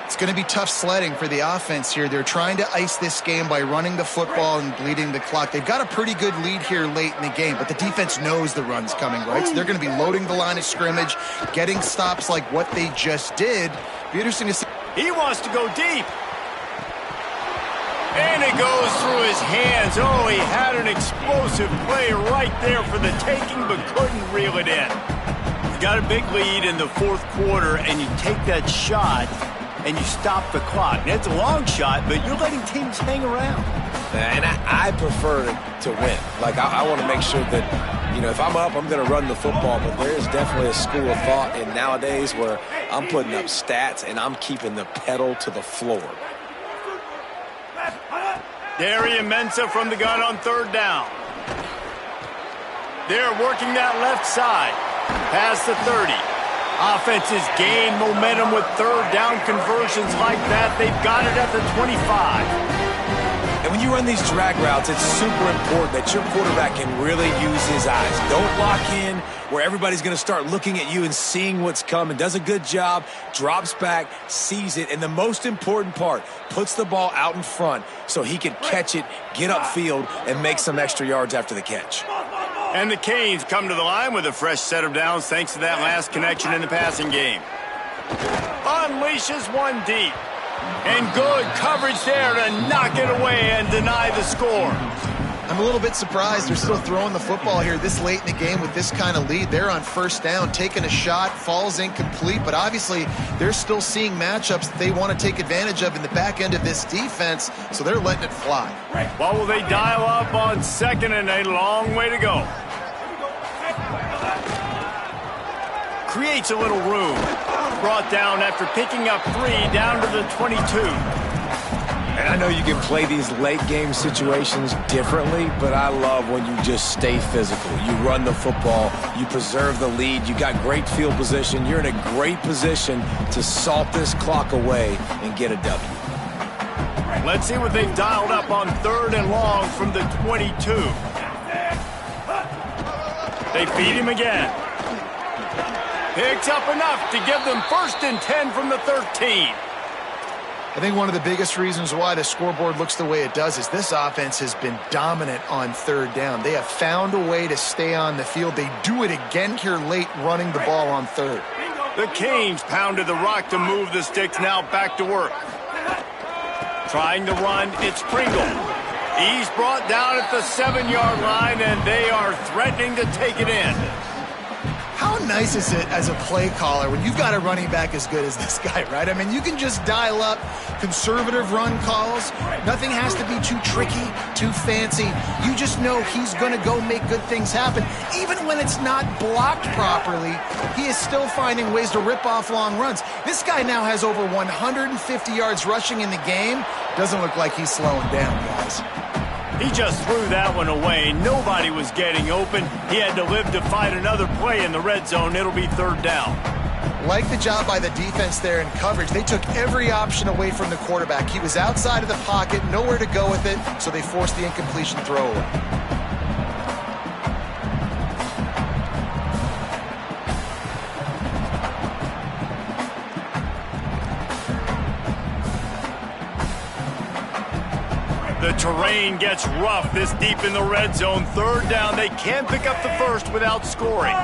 [SPEAKER 4] It's going to be tough sledding for the offense here. They're trying to ice this game by running the football and bleeding the clock. They've got a pretty good lead here late in the game, but the defense knows the run's coming, right? So they're going to be loading the line of scrimmage, getting stops like what they just did. Be interesting to see.
[SPEAKER 1] He wants to go deep. And it goes through his hands. Oh, he had an explosive play right there for the taking, but couldn't reel it in. You got a big lead in the 4th quarter, and you take that shot, and you stop the clock. Now, it's a long shot, but you're letting teams hang around.
[SPEAKER 3] And I prefer to win. Like, I want to make sure that, you know, if I'm up, I'm going to run the football. But there is definitely a school of thought in nowadays where I'm putting up stats and I'm keeping the pedal to the floor.
[SPEAKER 1] Darian Mensah from the gun on 3rd down. They're working that left side. Past the 30. Offenses gain momentum with 3rd down conversions like that. They've got it at the 25.
[SPEAKER 3] And when you run these drag routes, it's super important that your quarterback can really use his eyes. Don't lock in where everybody's going to start looking at you and seeing what's coming. Does a good job, drops back, sees it, and the most important part, puts the ball out in front so he can catch it, get upfield, and make some extra yards after the catch.
[SPEAKER 1] And the Canes come to the line with a fresh set of downs thanks to that last connection in the passing game. Unleashes one deep. And good coverage there to knock it away and deny the score.
[SPEAKER 4] I'm a little bit surprised they're still throwing the football here this late in the game with this kind of lead. They're on 1st down, taking a shot, falls incomplete, but obviously they're still seeing matchups that they want to take advantage of in the back end of this defense, so they're letting it fly.
[SPEAKER 1] Well, will they dial up on 2nd and a long way to go? Creates a little room. brought down after picking up 3 down to the 22.
[SPEAKER 3] And I know you can play these late game situations differently, but I love when you just stay physical. You run the football, you preserve the lead, you got great field position, you're in a great position to salt this clock away and get a W.
[SPEAKER 1] Let's see what they've dialed up on 3rd and long from the 22. They feed him again. Picks up enough to give them 1st and 10 from the 13.
[SPEAKER 4] I think one of the biggest reasons why the scoreboard looks the way it does is this offense has been dominant on 3rd down. They have found a way to stay on the field. They do it again here late, running the ball on 3rd.
[SPEAKER 1] The Canes pounded the rock to move the sticks, now back to work. Trying to run, it's Pringle. He's brought down at the 7-yard line, and they are threatening to take it in.
[SPEAKER 4] How nice is it as a play caller when you've got a running back as good as this guy, right? I mean, you can just dial up conservative run calls. Nothing has to be too tricky, too fancy. You just know he's going to go make good things happen. Even when it's not blocked properly, he is still finding ways to rip off long runs. This guy now has over 150 yards rushing in the game. Doesn't look like he's slowing down, guys.
[SPEAKER 1] He just threw that one away. Nobody was getting open. He had to live to fight another play in the red zone. It'll be 3rd down.
[SPEAKER 4] Like the job by the defense there in coverage. They took every option away from the quarterback. He was outside of the pocket, nowhere to go with it, so they forced the incompletion throwaway.
[SPEAKER 1] The terrain gets rough this deep in the red zone. 3rd down. They can pick up the 1st without scoring.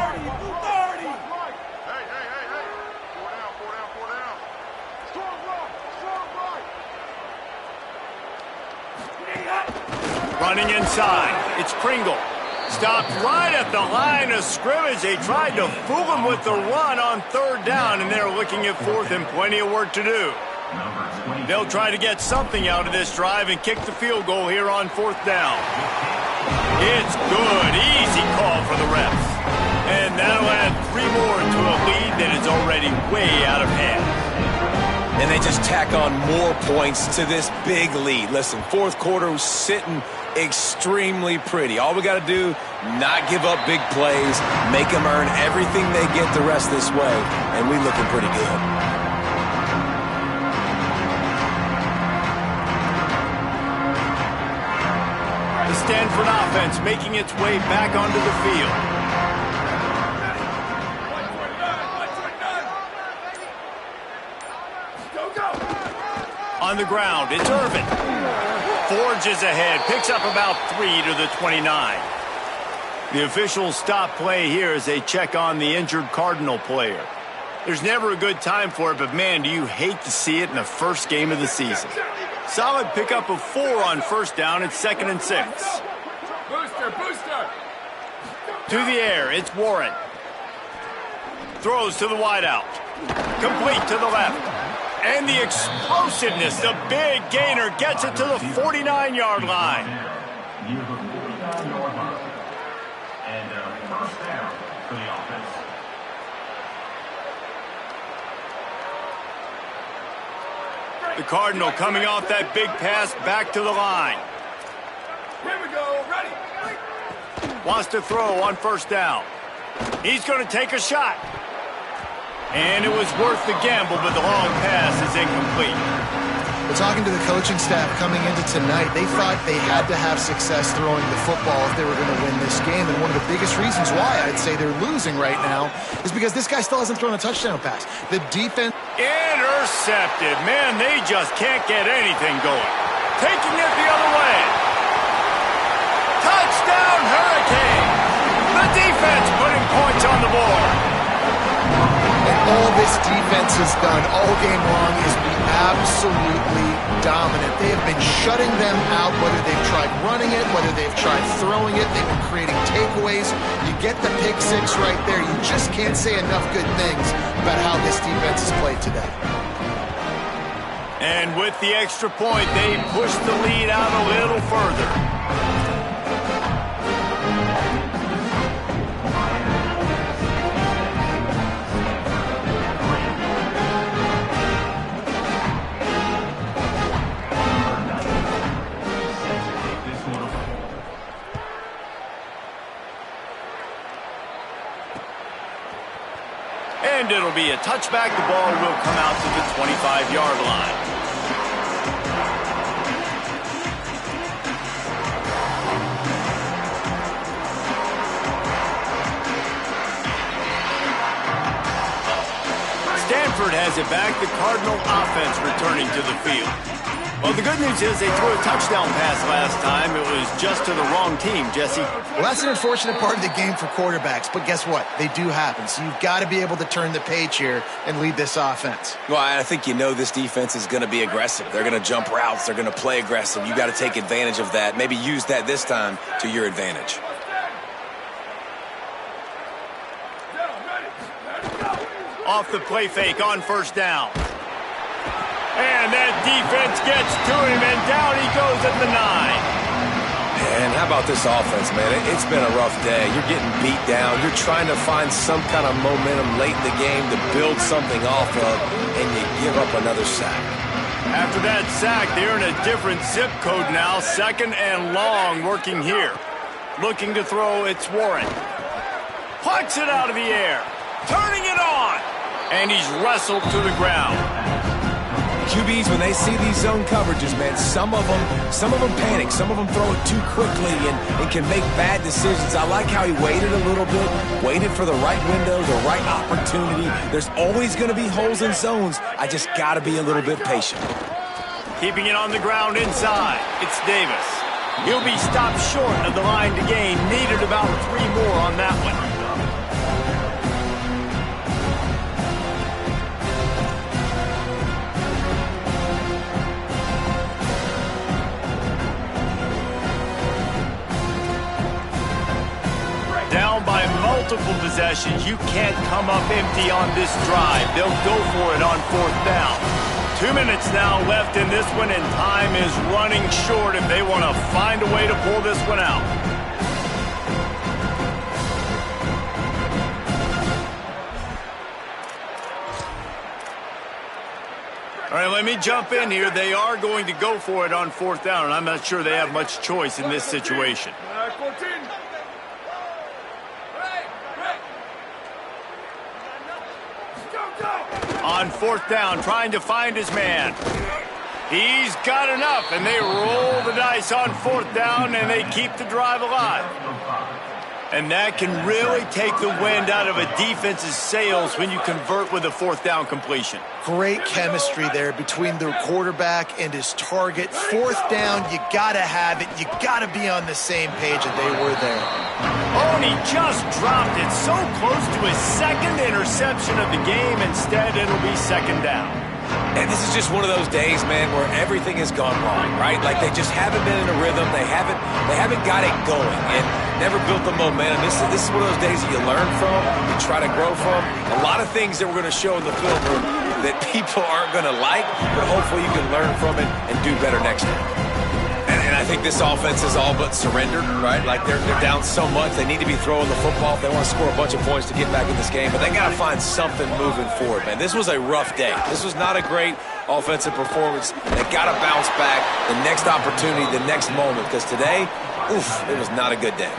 [SPEAKER 1] Running inside. It's Pringle. Stopped right at the line of scrimmage. They tried to fool him with the run on 3rd down, and they're looking at 4th and plenty of work to do. They'll try to get something out of this drive and kick the field goal here on 4th down. It's good. Easy call for the refs. And that'll add 3 more to a lead that is already way out of hand.
[SPEAKER 3] And they just tack on more points to this big lead. Listen, 4th quarter was sitting extremely pretty. All we got to do, not give up big plays, make them earn everything they get the rest this way, and we looking pretty good.
[SPEAKER 1] The Stanford offense making its way back onto the field. On the ground, it's Irvin. Forges ahead, picks up about 3 to the 29. The officials stop play here as they check on the injured Cardinal player. There's never a good time for it, but man, do you hate to see it in the first game of the season. Solid pickup of 4 on 1st down. It's 2nd and 6.
[SPEAKER 6] Booster!
[SPEAKER 1] To the air, it's Warren. Throws to the wideout. Complete to the left. And the explosiveness, the big gainer gets it to the 49-yard line.
[SPEAKER 5] Near the 49-yard line. And 1st down for the offense.
[SPEAKER 1] The Cardinal coming off that big pass back to the line.
[SPEAKER 6] Here we go, ready.
[SPEAKER 1] Wants to throw on 1st down. He's going to take a shot. And it was worth the gamble, but the long pass is incomplete.
[SPEAKER 4] But talking to the coaching staff coming into tonight, they thought they had to have success throwing the football if they were going to win this game. And one of the biggest reasons why I'd say they're losing right now is because this guy still hasn't thrown a touchdown pass. The defense...
[SPEAKER 1] Intercepted. Man, they just can't get anything going. Taking it the other way. Touchdown, Hurricane. The defense putting points on the board.
[SPEAKER 4] All this defense has done all game long is be absolutely dominant. They have been shutting them out, whether they've tried running it, whether they've tried throwing it. They've been creating takeaways. You get the pick 6 right there. You just can't say enough good things about how this defense has played today.
[SPEAKER 1] And with the extra point, they push the lead out a little further. it'll be a touchback. The ball will come out to the 25-yard line. Stanford has it back. The Cardinal offense returning to the field. Well, the good news is they threw a touchdown pass last time. It was just to the wrong team, Jesse.
[SPEAKER 4] Well, that's an unfortunate part of the game for quarterbacks, but guess what? They do happen. So you've got to be able to turn the page here and lead this offense.
[SPEAKER 3] Well, I think this defense is going to be aggressive. They're going to jump routes. They're going to play aggressive. You got to take advantage of that. Maybe use that this time to your advantage.
[SPEAKER 1] Off the play fake on first down. And that defense gets to him, and down he goes at the 9.
[SPEAKER 3] And how about this offense, man? It's been a rough day. You're getting beat down. You're trying to find some kind of momentum late in the game to build something off of, and you give up another sack.
[SPEAKER 1] After that sack, they're in a different zip code now. 2nd and long working here. Looking to throw, it's Warren. Plucks it out of the air. Turning it on. And he's wrestled to the ground.
[SPEAKER 3] QBs, when they see these zone coverages, man, some of them panic. Some of them throw it too quickly and can make bad decisions. I like how he waited a little bit, waited for the right window, the right opportunity. There's always going to be holes in zones. I just got to be a little bit patient.
[SPEAKER 1] Keeping it on the ground inside. It's Davis. He'll be stopped short of the line to gain. Needed about 3 more on that one. Down by multiple possessions. You can't come up empty on this drive. They'll go for it on 4th down. 2 minutes now left in this one, and time is running short if they want to find a way to pull this one out. All right, let me jump in here. They are going to go for it on 4th down, and I'm not sure they have much choice in this situation.
[SPEAKER 6] 14.
[SPEAKER 1] On 4th down, trying to find his man. He's got enough, and they roll the dice on 4th down, and they keep the drive alive. And that can really take the wind out of a defense's sails when you convert with a 4th down completion.
[SPEAKER 4] Great chemistry there between the quarterback and his target. 4th down, you got to have it. You got to be on the same page, and they were there.
[SPEAKER 1] Oh, and he just dropped it so close to his 2nd interception of the game. Instead, it'll be 2nd down.
[SPEAKER 3] And this is just one of those days, man, where everything has gone wrong, right? Like they just haven't been in a rhythm. They haven't got it going and never built the momentum. This is one of those days that you learn from, you try to grow from. A lot of things that we're going to show in the film room that people aren't going to like, but hopefully you can learn from it and do better next time. And I think this offense is all but surrendered, right? Like they're down so much. They need to be throwing the football if they want to score a bunch of points to get back in this game. But they got to find something moving forward, man. This was a rough day. This was not a great offensive performance. They got to bounce back the next opportunity, the next moment. Because today, it was not a good day.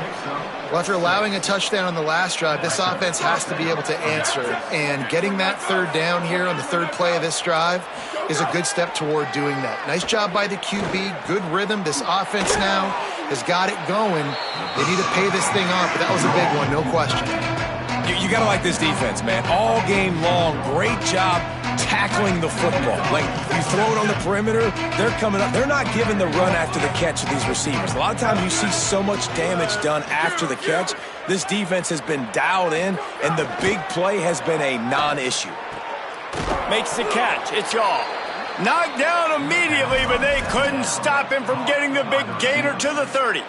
[SPEAKER 4] Well, after allowing a touchdown on the last drive, this offense has to be able to answer. And getting that 3rd down here on the 3rd play of this drive is a good step toward doing that. Nice job by the QB, good rhythm. This offense now has got it going. They need to pay this thing off, but that was a big one, no question.
[SPEAKER 3] You got to like this defense, man. All game long, great job tackling the football. Like, you throw it on the perimeter, they're coming up. They're not giving the run after the catch to these receivers. A lot of times you see so much damage done after the catch. This defense has been dialed in, and the big play has been a non-issue.
[SPEAKER 1] Makes the catch. It's y'all. Knocked down immediately, but they couldn't stop him from getting the big gainer to the 30.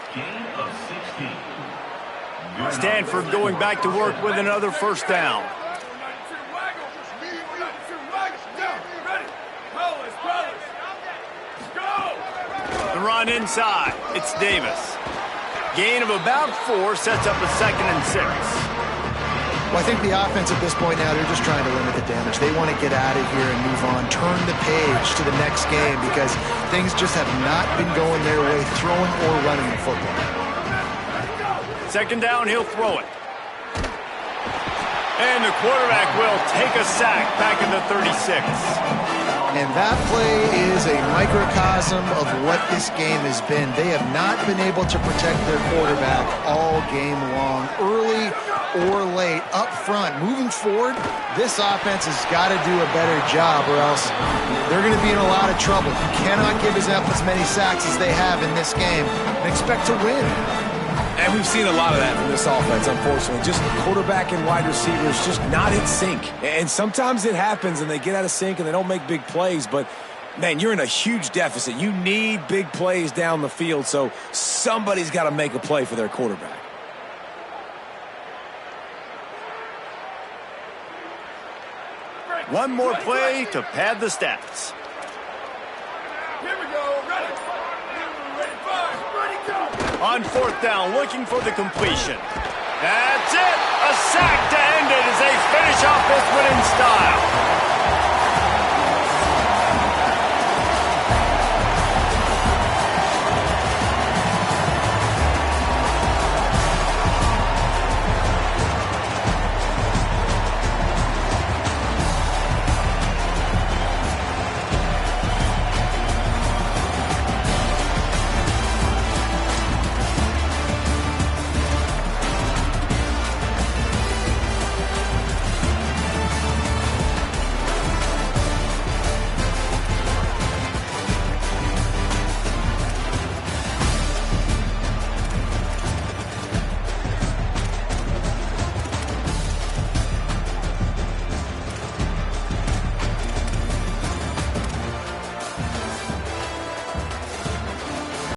[SPEAKER 1] Stanford going back to work with another 1st down. The run inside. It's Davis. Gain of about 4 sets up a 2nd and 6.
[SPEAKER 4] Well, I think the offense at this point now, they're just trying to limit the damage. They want to get out of here and move on, turn the page to the next game because things just have not been going their way, throwing or running the football.
[SPEAKER 1] 2nd down, he'll throw it. And the quarterback will take a sack back in the 36.
[SPEAKER 4] And that play is a microcosm of what this game has been. They have not been able to protect their quarterback all game long, early or late, up front. Moving forward, this offense has got to do a better job or else they're going to be in a lot of trouble. You cannot give up as many sacks as they have in this game and expect to win.
[SPEAKER 3] And we've seen a lot of that from this offense, unfortunately. Just quarterback and wide receivers just not in sync. And sometimes it happens and they get out of sync and they don't make big plays. But, man, you're in a huge deficit. You need big plays down the field, so somebody's got to make a play for their quarterback.
[SPEAKER 1] One more play to pad the stats.
[SPEAKER 6] Here we go. Ready. Ready, fire. Ready, go.
[SPEAKER 1] On fourth down, looking for the completion. That's it. A sack to end it as they finish off this one in style.